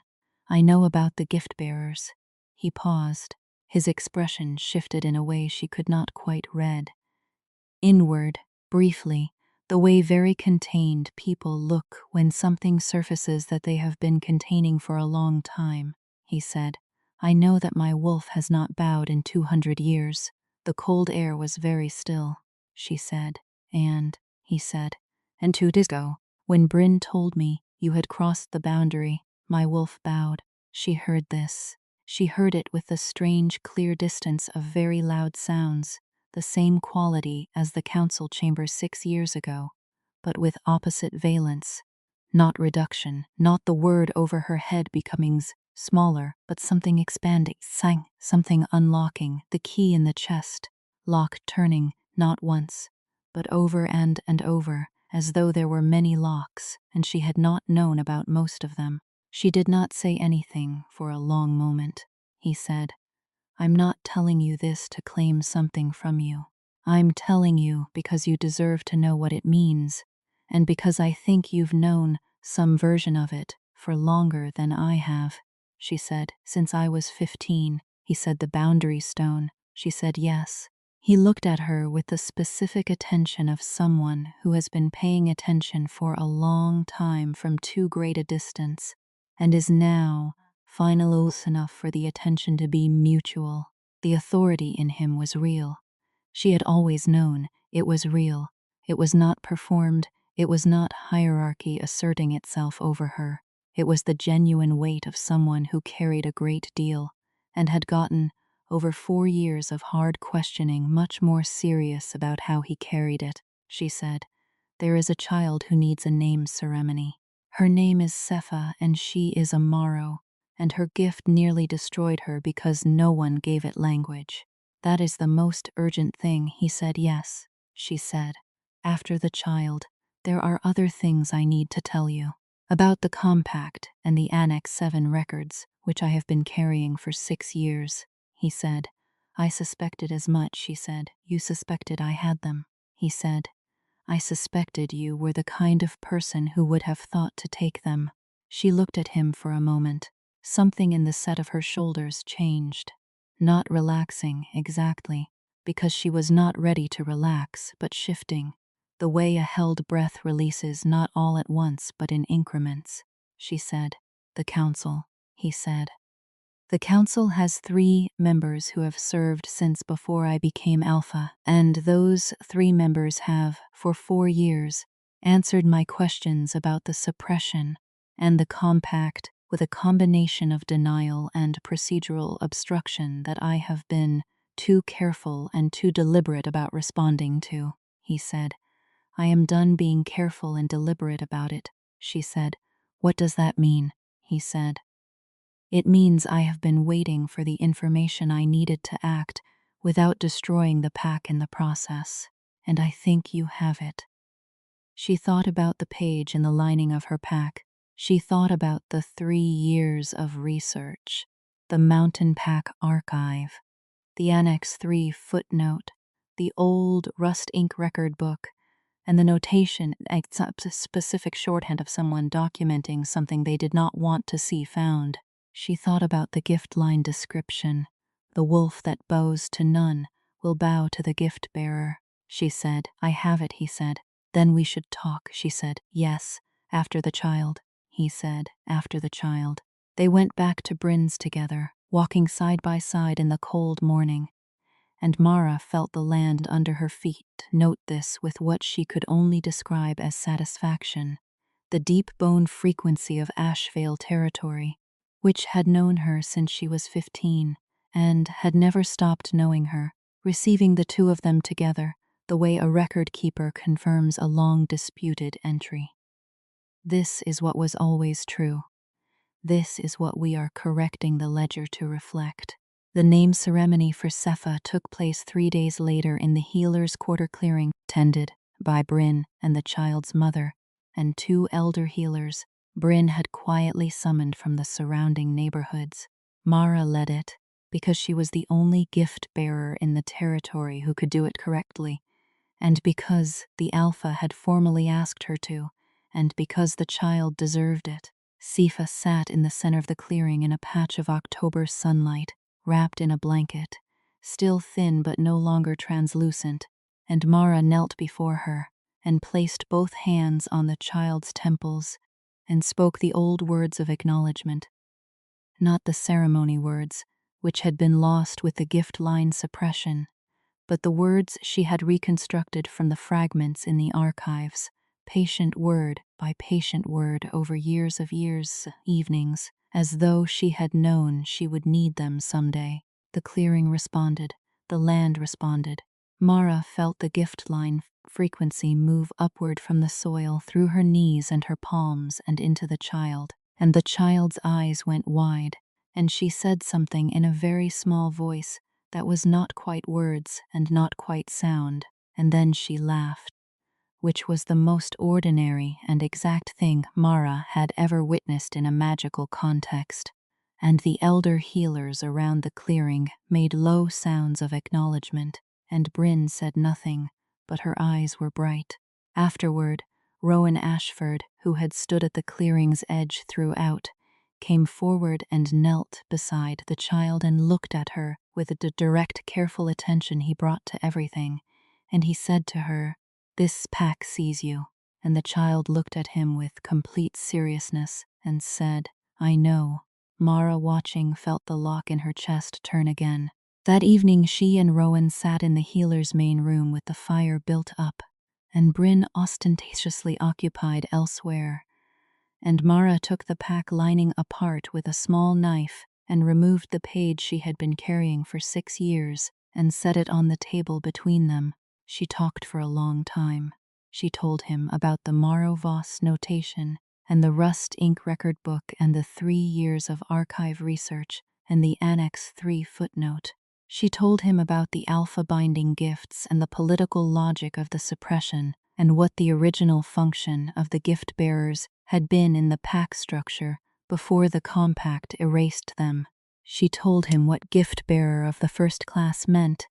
Speaker 1: I know about the gift-bearers." He paused. His expression shifted in a way she could not quite read. Inward, briefly, the way very contained people look when something surfaces that they have been containing for a long time, he said. "I know that my wolf has not bowed in 200 years. The cold air was very still," she said. "And," he said, "and 2 days ago, when Bryn told me you had crossed the boundary, my wolf bowed." She heard this. She heard it with the strange, clear distance of very loud sounds, the same quality as the council chamber 6 years ago, but with opposite valence. Not reduction, not the word over her head becoming smaller, but something expanding, something unlocking, the key in the chest, lock turning, not once, but over and over, as though there were many locks, and she had not known about most of them. She did not say anything for a long moment. He said, "I'm not telling you this to claim something from you. I'm telling you because you deserve to know what it means, and because I think you've known some version of it for longer than I have." She said, "Since I was 15. He said, "The boundary stone." She said, "Yes." He looked at her with the specific attention of someone who has been paying attention for a long time from too great a distance, and is now finally close enough for the attention to be mutual. The authority in him was real. She had always known it was real. It was not performed. It was not hierarchy asserting itself over her. It was the genuine weight of someone who carried a great deal and had gotten, over 4 years of hard questioning, much more serious about how he carried it. She said, "There is a child who needs a name ceremony. Her name is Sepha, and she is a Morrow, and her gift nearly destroyed her because no one gave it language. That is the most urgent thing." He said, "Yes," she said. "After the child, there are other things I need to tell you. About the compact and the Annex 7 records, which I have been carrying for 6 years. He said. "I suspected as much," she said. "You suspected I had them." He said. "I suspected you were the kind of person who would have thought to take them." She looked at him for a moment. Something in the set of her shoulders changed. Not relaxing, exactly, because she was not ready to relax, but shifting, the way a held breath releases not all at once but in increments. She said, "The council," he said. "The council has 3 members who have served since before I became Alpha, and those 3 members have, for 4 years, answered my questions about the suppression and the compact with a combination of denial and procedural obstruction that I have been too careful and too deliberate about responding to," he said. "I am done being careful and deliberate about it," she said. "What does that mean?" he said. "It means I have been waiting for the information I needed to act without destroying the pack in the process, and I think you have it." She thought about the page in the lining of her pack. She thought about the 3 years of research, the Mountain Pack archive, the Annex 3 footnote, the old rust ink record book, and the notation, a specific shorthand of someone documenting something they did not want to see found. She thought about the gift line description. "The wolf that bows to none will bow to the gift bearer." She said, "I have it," he said. "Then we should talk," she said. "Yes, after the child," he said, "after the child." They went back to Bryn's together, walking side by side in the cold morning. and Mara felt the land under her feet note this with what she could only describe as satisfaction, the deep bone frequency of Ashveil territory, which had known her since she was 15 and had never stopped knowing her, receiving the two of them together the way a record keeper confirms a long-disputed entry. This is what was always true. This is what we are correcting the ledger to reflect. The name ceremony for Sepha took place 3 days later in the healer's quarter clearing, tended by Bryn and the child's mother, and 2 elder healers Bryn had quietly summoned from the surrounding neighborhoods. Mara led it, because she was the only gift-bearer in the territory who could do it correctly, and because the Alpha had formally asked her to, and because the child deserved it. Sepha sat in the center of the clearing in a patch of October sunlight, wrapped in a blanket, still thin but no longer translucent, and Mara knelt before her and placed both hands on the child's temples and spoke the old words of acknowledgement, not the ceremony words, which had been lost with the gift line suppression, but the words she had reconstructed from the fragments in the archives, patient word by patient word over years, evenings, as though she had known she would need them someday. The clearing responded, the land responded. Mara felt the gift line frequency move upward from the soil through her knees and her palms and into the child, and the child's eyes went wide, and she said something in a very small voice that was not quite words and not quite sound, and then she laughed, which was the most ordinary and exact thing Mara had ever witnessed in a magical context, and the elder healers around the clearing made low sounds of acknowledgement, and Bryn said nothing, but her eyes were bright. Afterward, Rowan Ashford, who had stood at the clearing's edge throughout, came forward and knelt beside the child and looked at her with the direct, careful attention he brought to everything, and he said to her, "This pack sees you," and the child looked at him with complete seriousness and said, "I know." Mara, watching, felt the lock in her chest turn again. That evening she and Rowan sat in the healer's main room with the fire built up, and Bryn ostentatiously occupied elsewhere, and Mara took the pack lining apart with a small knife and removed the page she had been carrying for 6 years and set it on the table between them. She talked for a long time. She told him about the Morrow Voss notation and the rust ink record book and the 3 years of archive research and the Annex 3 footnote. She told him about the alpha binding gifts and the political logic of the suppression and what the original function of the gift bearers had been in the pack structure before the compact erased them. She told him what gift bearer of the first class meant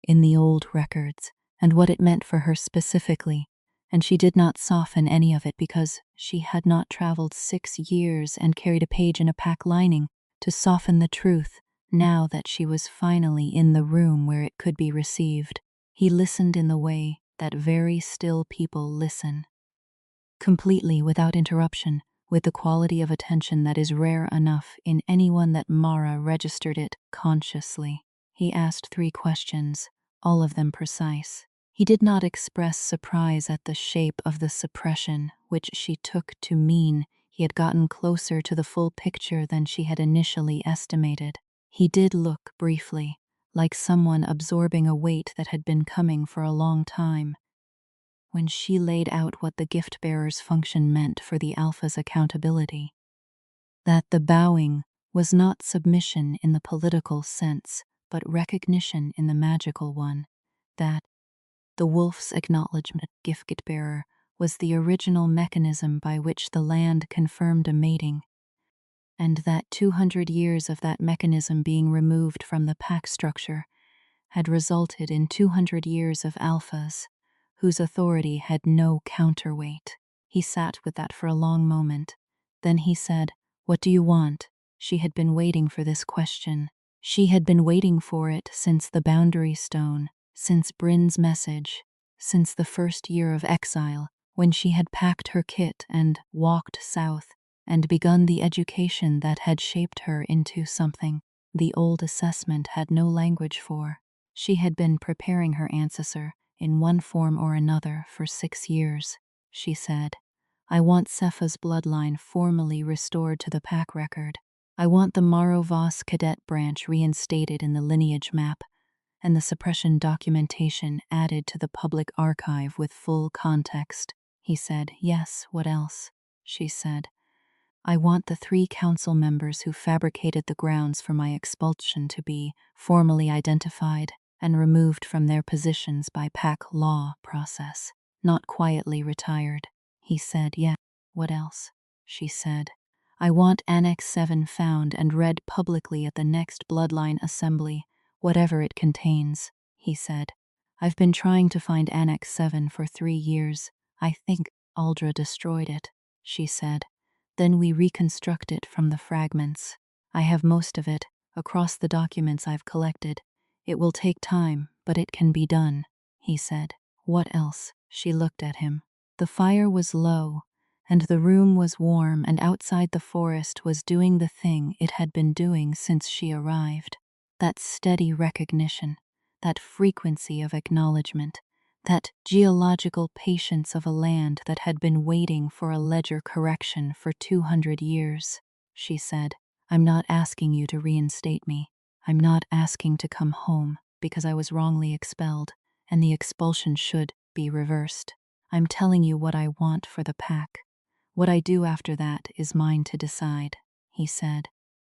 Speaker 1: in the old records and what it meant for her specifically, and she did not soften any of it because she had not traveled 6 years and carried a page in a pack lining to soften the truth now that she was finally in the room where it could be received. He listened in the way that very still people listen, completely without interruption, with the quality of attention that is rare enough in anyone that Mara registered it consciously. He asked 3 questions, all of them precise. He did not express surprise at the shape of the suppression, which she took to mean he had gotten closer to the full picture than she had initially estimated. He did look, briefly, like someone absorbing a weight that had been coming for a long time, when she laid out what the gift-bearer's function meant for the Alpha's accountability. That the bowing was not submission in the political sense, but recognition in the magical one. That the wolf's acknowledgement gift-bearer was the original mechanism by which the land confirmed a mating, and that 200 years of that mechanism being removed from the pack structure had resulted in 200 years of alphas, whose authority had no counterweight. He sat with that for a long moment. Then he said, "What do you want?" She had been waiting for this question. She had been waiting for it since the boundary stone, since Bryn's message, since the first year of exile, when she had packed her kit and walked south and begun the education that had shaped her into something the old assessment had no language for. She had been preparing her ancestor in one form or another for 6 years, she said. I want Sepha's bloodline formally restored to the pack record. I want the Marovos cadet branch reinstated in the lineage map, and the suppression documentation added to the public archive with full context. He said, Yes, what else? She said, I want the 3 council members who fabricated the grounds for my expulsion to be formally identified and removed from their positions by pack law process, not quietly retired. He said, Yeah, what else? She said, I want Annex 7 found and read publicly at the next Bloodline Assembly, whatever it contains. He said, I've been trying to find Annex 7 for 3 years. I think Aldra destroyed it, she said. Then we reconstruct it from the fragments. I have most of it, across the documents I've collected. It will take time, but it can be done, he said. What else? She looked at him. The fire was low, and the room was warm, and outside the forest was doing the thing it had been doing since she arrived. That steady recognition, that frequency of acknowledgement, that geological patience of a land that had been waiting for a ledger correction for 200 years. She said, I'm not asking you to reinstate me. I'm not asking to come home because I was wrongly expelled, and the expulsion should be reversed. I'm telling you what I want for the pack. What I do after that is mine to decide, he said.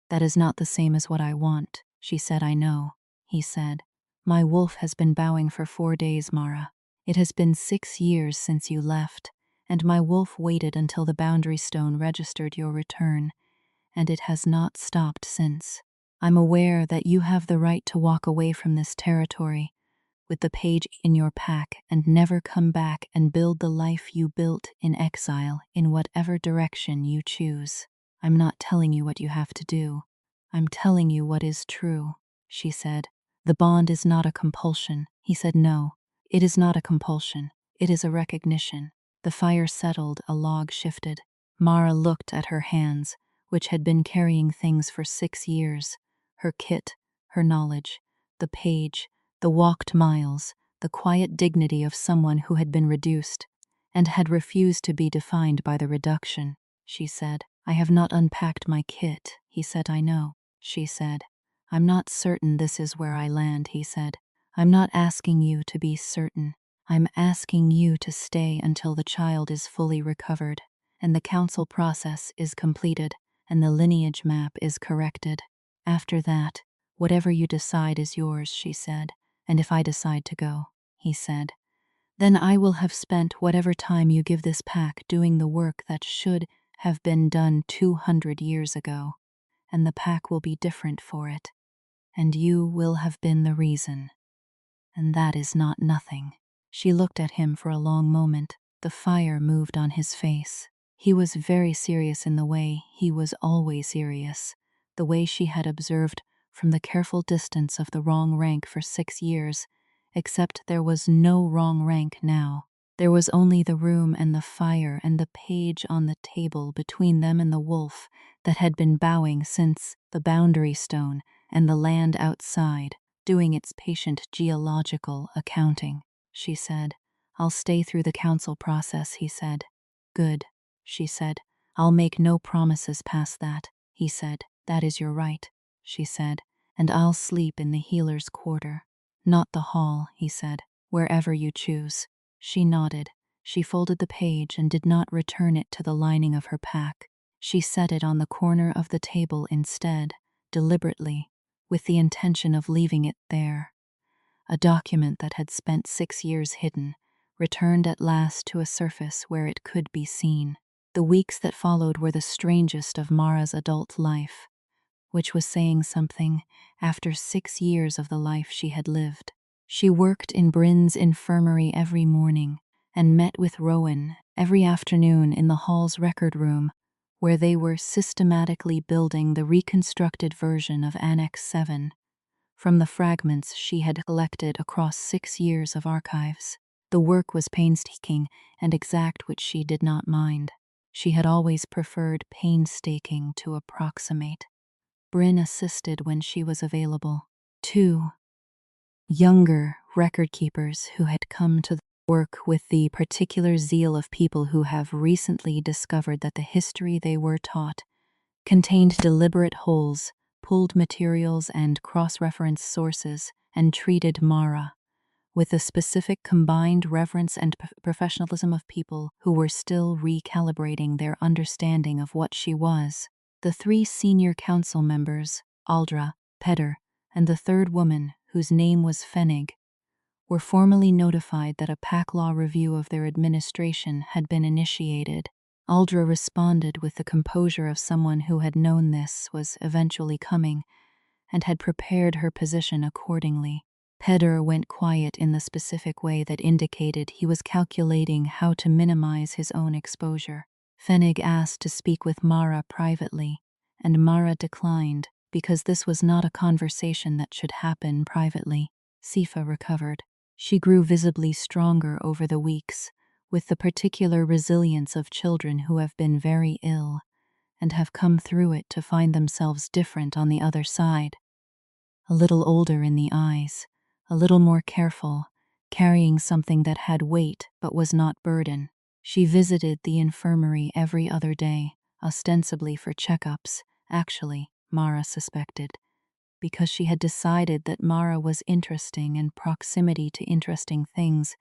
Speaker 1: That is not the same as what I want, she said. I know, he said. My wolf has been bowing for 4 days, Mara. It has been 6 years since you left, and my wolf waited until the boundary stone registered your return, and it has not stopped since. I'm aware that you have the right to walk away from this territory with the page in your pack and never come back and build the life you built in exile in whatever direction you choose. I'm not telling you what you have to do. I'm telling you what is true, she said. The bond is not a compulsion. He said, No, it is not a compulsion. It is a recognition. The fire settled, a log shifted. Mara looked at her hands, which had been carrying things for 6 years. Her kit, her knowledge, the page, the walked miles, the quiet dignity of someone who had been reduced and had refused to be defined by the reduction. She said, I have not unpacked my kit. He said, I know. She said, I'm not certain this is where I land, he said. I'm not asking you to be certain. I'm asking you to stay until the child is fully recovered, and the council process is completed, and the lineage map is corrected. After that, whatever you decide is yours, she said. And if I decide to go, he said, then I will have spent whatever time you give this pack doing the work that should have been done 200 years ago, and the pack will be different for it, and you will have been the reason. And that is not nothing. She looked at him for a long moment. The fire moved on his face. He was very serious in the way he was always serious, the way she had observed from the careful distance of the wrong rank for 6 years, except there was no wrong rank now. There was only the room and the fire and the page on the table between them and the wolf that had been bowing since the boundary stone and the land outside, doing its patient geological accounting. She said, I'll stay through the council process, he said. Good, she said. I'll make no promises past that, he said. That is your right, she said, and I'll sleep in the healer's quarter. Not the hall, he said, wherever you choose. She nodded. She folded the page and did not return it to the lining of her pack. She set it on the corner of the table instead, deliberately, with the intention of leaving it there. A document that had spent 6 years hidden returned at last to a surface where it could be seen. The weeks that followed were the strangest of Mara's adult life, which was saying something after 6 years of the life she had lived. She worked in Bryn's infirmary every morning and met with Rowan every afternoon in the hall's record room, where they were systematically building the reconstructed version of Annex 7 from the fragments she had collected across 6 years of archives. The work was painstaking and exact, which she did not mind. She had always preferred painstaking to approximate. Bryn assisted when she was available. 2. younger record keepers who had come to work with the particular zeal of people who have recently discovered that the history they were taught contained deliberate holes, pulled materials and cross-reference sources, and treated Mara with the specific combined reverence and professionalism of people who were still recalibrating their understanding of what she was. The 3 senior council members, Aldra, Peder, and the third woman, whose name was Pfennig, were formally notified that a PAC law review of their administration had been initiated. Aldra responded with the composure of someone who had known this was eventually coming and had prepared her position accordingly. Peder went quiet in the specific way that indicated he was calculating how to minimize his own exposure. Pfennig asked to speak with Mara privately, and Mara declined because this was not a conversation that should happen privately. Sifa recovered. She grew visibly stronger over the weeks, with the particular resilience of children who have been very ill and have come through it to find themselves different on the other side. A little older in the eyes, a little more careful, carrying something that had weight but was not burden. She visited the infirmary every other day, ostensibly for checkups. Actually, Mara suspected, because she had decided that Mara was interesting and proximity to interesting things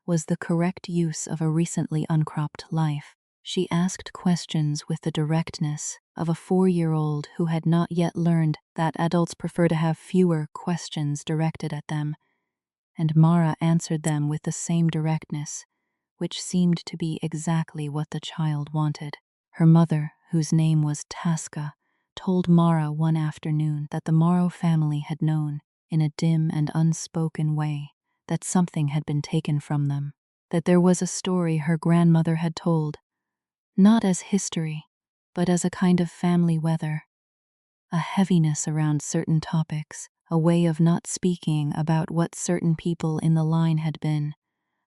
Speaker 1: was the correct use of a recently uncropped life. She asked questions with the directness of a 4-year-old who had not yet learned that adults prefer to have fewer questions directed at them, and Mara answered them with the same directness, which seemed to be exactly what the child wanted. Her mother, whose name was Tasca, told Mara one afternoon that the Morrow family had known, in a dim and unspoken way, that something had been taken from them, that there was a story her grandmother had told, not as history, but as a kind of family weather, a heaviness around certain topics, a way of not speaking about what certain people in the line had been,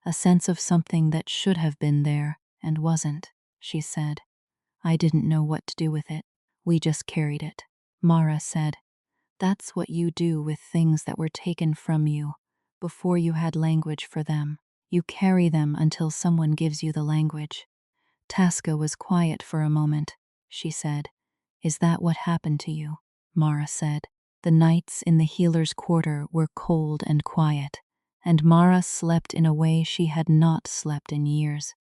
Speaker 1: a sense of something that should have been there and wasn't. She said, "I didn't know what to do with it. We just carried it." Mara said, "That's what you do with things that were taken from you before you had language for them. You carry them until someone gives you the language." Tasca was quiet for a moment. She said, "Is that what happened to you?" Mara said. The nights in the healer's quarter were cold and quiet, and Mara slept in a way she had not slept in years.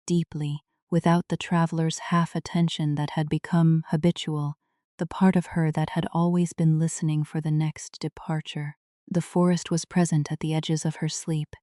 Speaker 1: Deeply, without the traveler's half-attention that had become habitual, the part of her that had always been listening for the next departure. The forest was present at the edges of her sleep,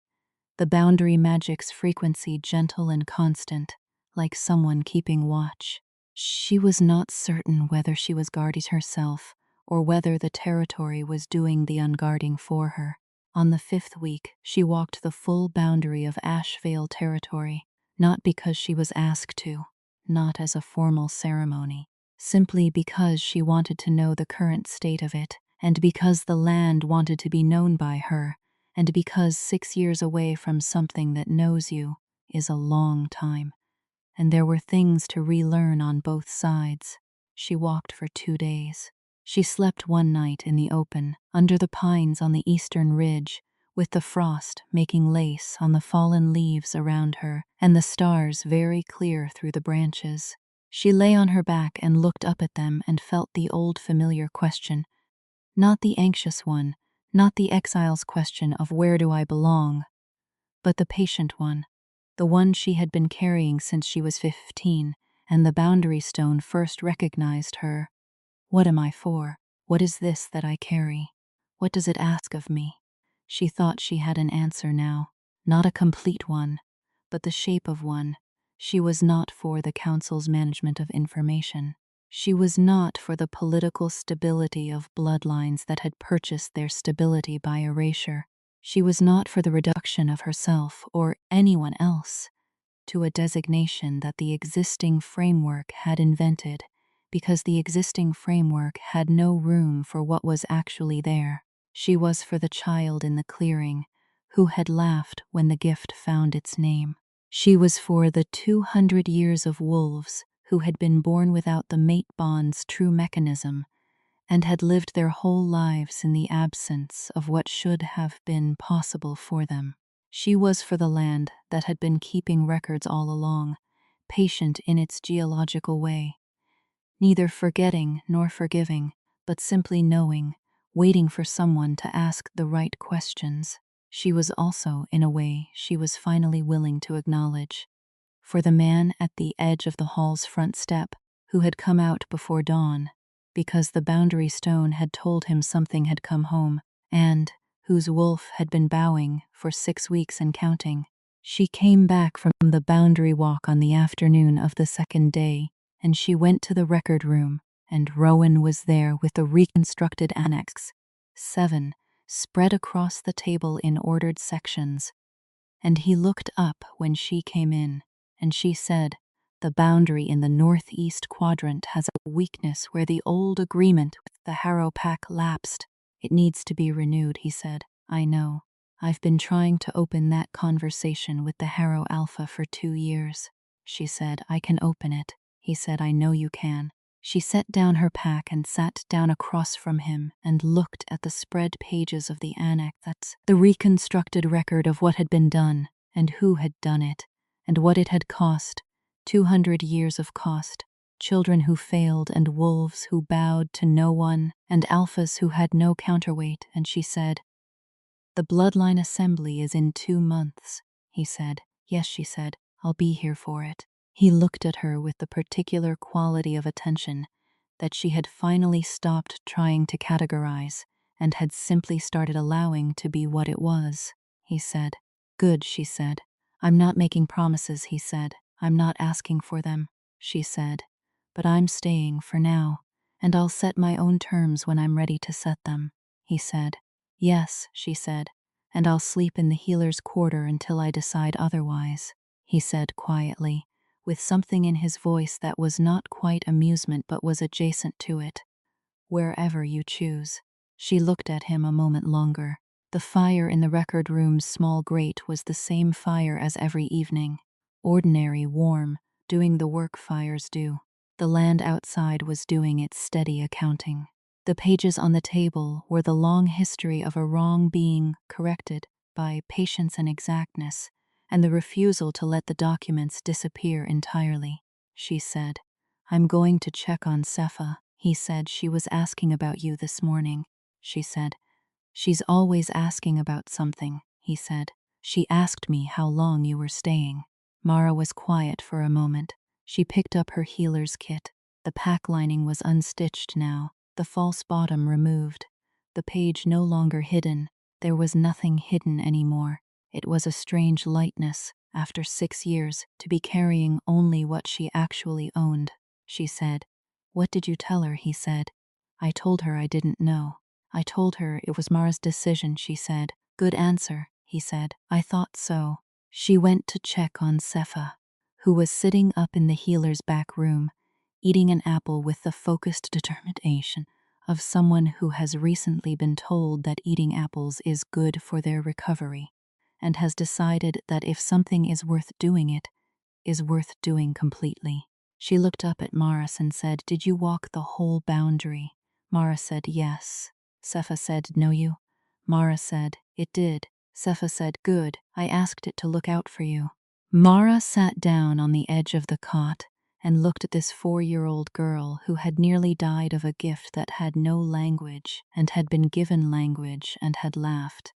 Speaker 1: the boundary magic's frequency gentle and constant, like someone keeping watch. She was not certain whether she was guarding herself or whether the territory was doing the unguarding for her. On the 5th week, she walked the full boundary of Ashveil territory, not because she was asked to, not as a formal ceremony, simply because she wanted to know the current state of it, and because the land wanted to be known by her, and because 6 years away from something that knows you is a long time, and there were things to relearn on both sides. She walked for 2 days. She slept one night in the open, under the pines on the eastern ridge, with the frost making lace on the fallen leaves around her and the stars very clear through the branches. She lay on her back and looked up at them and felt the old familiar question, not the anxious one, not the exile's question of where do I belong, but the patient one, the one she had been carrying since she was 15, and the boundary stone first recognized her. What am I for? What is this that I carry? What does it ask of me? She thought she had an answer now, not a complete one, but the shape of one. She was not for the council's management of information. She was not for the political stability of bloodlines that had purchased their stability by erasure. She was not for the reduction of herself or anyone else to a designation that the existing framework had invented, because the existing framework had no room for what was actually there. She was for the child in the clearing, who had laughed when the gift found its name. She was for the 200 years of wolves who had been born without the mate bond's true mechanism, and had lived their whole lives in the absence of what should have been possible for them. She was for the land that had been keeping records all along, patient in its geological way, neither forgetting nor forgiving, but simply knowing, waiting for someone to ask the right questions. She was also, in a way, she was finally willing to acknowledge. For the man at the edge of the hall's front step, who had come out before dawn, because the boundary stone had told him something had come home, and whose wolf had been bowing for 6 weeks and counting. She came back from the boundary walk on the afternoon of the second day, and she went to the record room, and Rowan was there with the reconstructed Annex 7 spread across the table in ordered sections. And he looked up when she came in, and she said, "The boundary in the northeast quadrant has a weakness where the old agreement with the Harrow Pack lapsed. It needs to be renewed," he said. "I know. I've been trying to open that conversation with the Harrow Alpha for 2 years." She said, "I can open it." He said, "I know you can." She set down her pack and sat down across from him and looked at the spread pages of the annex. That's the reconstructed record of what had been done, and who had done it, and what it had cost. 200 years of cost. Children who failed, and wolves who bowed to no one, and alphas who had no counterweight. And she said, "The Bloodline Assembly is in 2 months." He said, "Yes," she said, "I'll be here for it." He looked at her with the particular quality of attention that she had finally stopped trying to categorize and had simply started allowing to be what it was. He said, "Good," she said. "I'm not making promises," he said. "I'm not asking for them," she said. "But I'm staying for now, and I'll set my own terms when I'm ready to set them," he said. "Yes," she said, "and I'll sleep in the healer's quarter until I decide otherwise," he said quietly, with something in his voice that was not quite amusement but was adjacent to it. "Wherever you choose." She looked at him a moment longer. The fire in the record room's small grate was the same fire as every evening. Ordinary, warm, doing the work fires do. The land outside was doing its steady accounting. The pages on the table were the long history of a wrong being corrected by patience and exactness, and the refusal to let the documents disappear entirely. She said, "I'm going to check on Sepha." He said, "She was asking about you this morning." She said, "She's always asking about something," he said. "She asked me how long you were staying." Mara was quiet for a moment. She picked up her healer's kit. The pack lining was unstitched now, the false bottom removed, the page no longer hidden. There was nothing hidden anymore. It was a strange lightness, after 6 years, to be carrying only what she actually owned. She said, "What did you tell her?" he said. "I told her I didn't know. I told her it was Mara's decision," she said. "Good answer," he said. "I thought so." She went to check on Sepha, who was sitting up in the healer's back room, eating an apple with the focused determination of someone who has recently been told that eating apples is good for their recovery, and has decided that if something is worth doing, it is worth doing completely. She looked up at Maris and said, "Did you walk the whole boundary?" Mara said, "Yes." Sepha said, "No, you?" Mara said, "It did." Sepha said, "Good, I asked it to look out for you." Mara sat down on the edge of the cot and looked at this 4-year-old girl who had nearly died of a gift that had no language and had been given language and had laughed,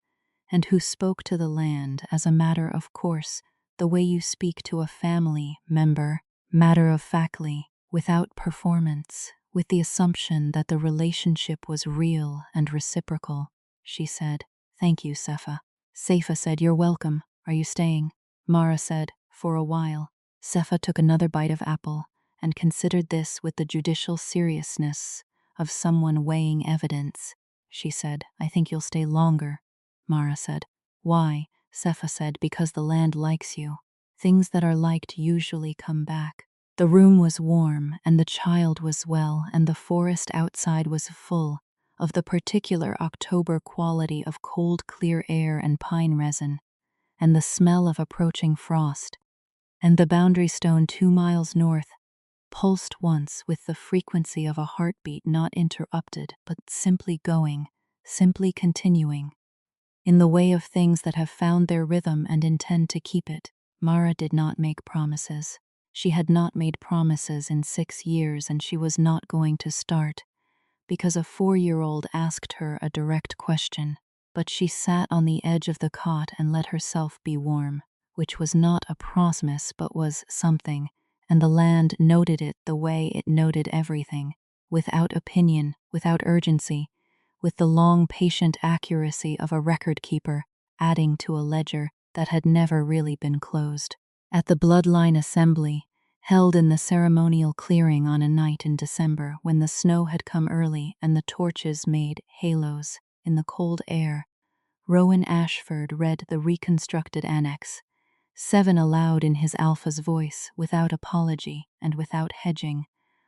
Speaker 1: and who spoke to the land as a matter of course, the way you speak to a family member, matter-of-factly, without performance, with the assumption that the relationship was real and reciprocal. She said, "Thank you, Sepha." Sepha said, "You're welcome. Are you staying?" Mara said, "For a while." Sepha took another bite of apple and considered this with the judicial seriousness of someone weighing evidence. She said, "I think you'll stay longer." Mara said, "Why?" Sepha said, "Because the land likes you. Things that are liked usually come back." The room was warm, and the child was well, and the forest outside was full of the particular October quality of cold, clear air and pine resin, and the smell of approaching frost. And the boundary stone 2 miles north pulsed once with the frequency of a heartbeat not interrupted but simply going, simply continuing. In the way of things that have found their rhythm and intend to keep it, Mara did not make promises. She had not made promises in 6 years, and she was not going to start, because a 4-year-old asked her a direct question. But she sat on the edge of the cot and let herself be warm, which was not a promise but was something, and the land noted it the way it noted everything, without opinion, without urgency, with the long, patient accuracy of a record keeper, adding to a ledger that had never really been closed. At the Bloodline Assembly, held in the ceremonial clearing on a night in December when the snow had come early and the torches made halos in the cold air, Rowan Ashford read the reconstructed annex, 7 aloud in his alpha's voice, without apology and without hedging,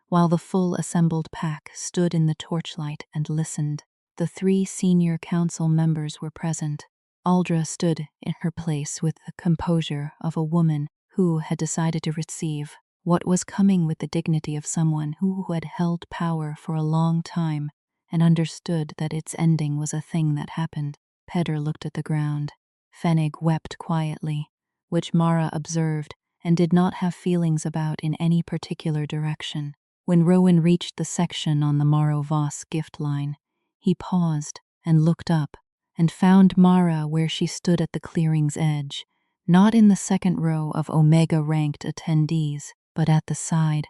Speaker 1: while the full assembled pack stood in the torchlight and listened. The 3 senior council members were present. Aldra stood in her place with the composure of a woman who had decided to receive what was coming with the dignity of someone who had held power for a long time and understood that its ending was a thing that happened. Pedder looked at the ground. Fennig wept quietly, which Mara observed and did not have feelings about in any particular direction. When Rowan reached the section on the Morrow Voss gift line, he paused and looked up and found Mara where she stood at the clearing's edge, not in the second row of Omega-ranked attendees, but at the side,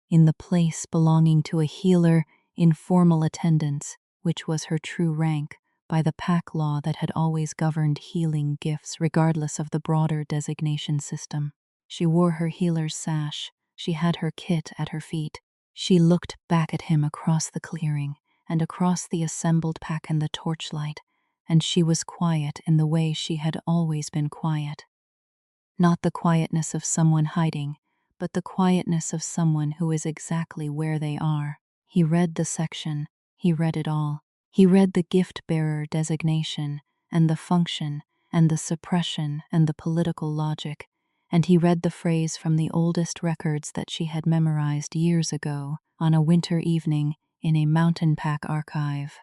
Speaker 1: in the place belonging to a healer in formal attendance, which was her true rank by the pack law that had always governed healing gifts regardless of the broader designation system. She wore her healer's sash. She had her kit at her feet. She looked back at him across the clearing and across the assembled pack and the torchlight, and she was quiet in the way she had always been quiet. Not the quietness of someone hiding, but the quietness of someone who is exactly where they are. He read the section. He read it all. He read the gift-bearer designation and the function and the suppression and the political logic, and he read the phrase from the oldest records that she had memorized years ago on a winter evening in a mountain pack archive.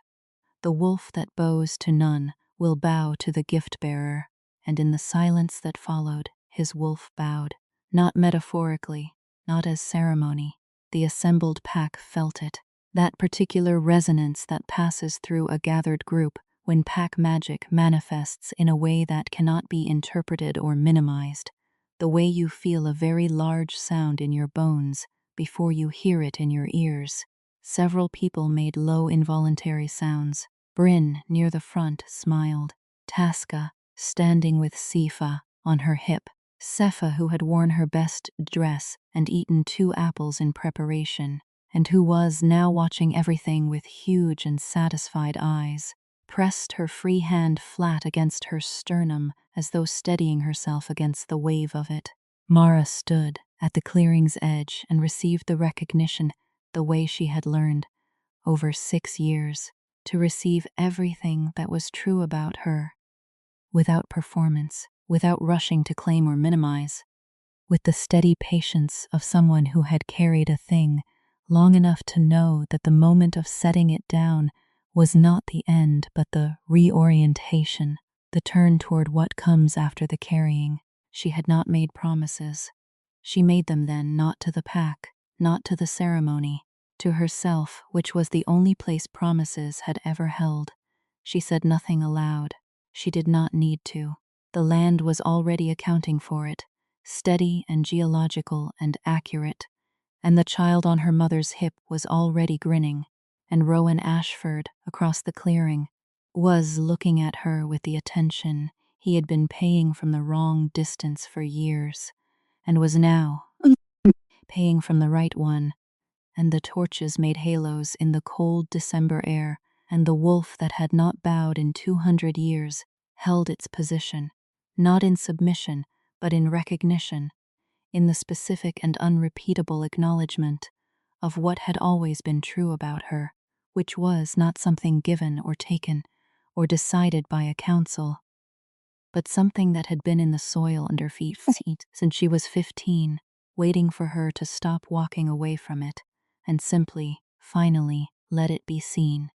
Speaker 1: The wolf that bows to none will bow to the gift-bearer, and in the silence that followed, his wolf bowed, not metaphorically, not as ceremony. The assembled pack felt it, that particular resonance that passes through a gathered group when pack magic manifests in a way that cannot be interpreted or minimized, the way you feel a very large sound in your bones before you hear it in your ears. Several people made low involuntary sounds. Bryn, near the front, smiled. Tasca, standing with Sifa on her hip. Sepha, who had worn her best dress and eaten 2 apples in preparation, and who was now watching everything with huge and satisfied eyes, pressed her free hand flat against her sternum as though steadying herself against the wave of it. Mara stood at the clearing's edge and received the recognition the way she had learned, over 6 years, to receive everything that was true about her, without performance, without rushing to claim or minimize, with the steady patience of someone who had carried a thing long enough to know that the moment of setting it down was not the end but the reorientation, the turn toward what comes after the carrying. She had not made promises. She made them then, not to the pack, not to the ceremony, to herself, which was the only place promises had ever held. She said nothing aloud. She did not need to. The land was already accounting for it, steady and geological and accurate, and the child on her mother's hip was already grinning, and Rowan Ashford, across the clearing, was looking at her with the attention he had been paying from the wrong distance for years, and was now paying from the right one. And the torches made halos in the cold December air, and the wolf that had not bowed in 200 years held its position, not in submission, but in recognition, in the specific and unrepeatable acknowledgement of what had always been true about her, which was not something given or taken or decided by a council, but something that had been in the soil under feet since she was 15, waiting for her to stop walking away from it and simply, finally, let it be seen.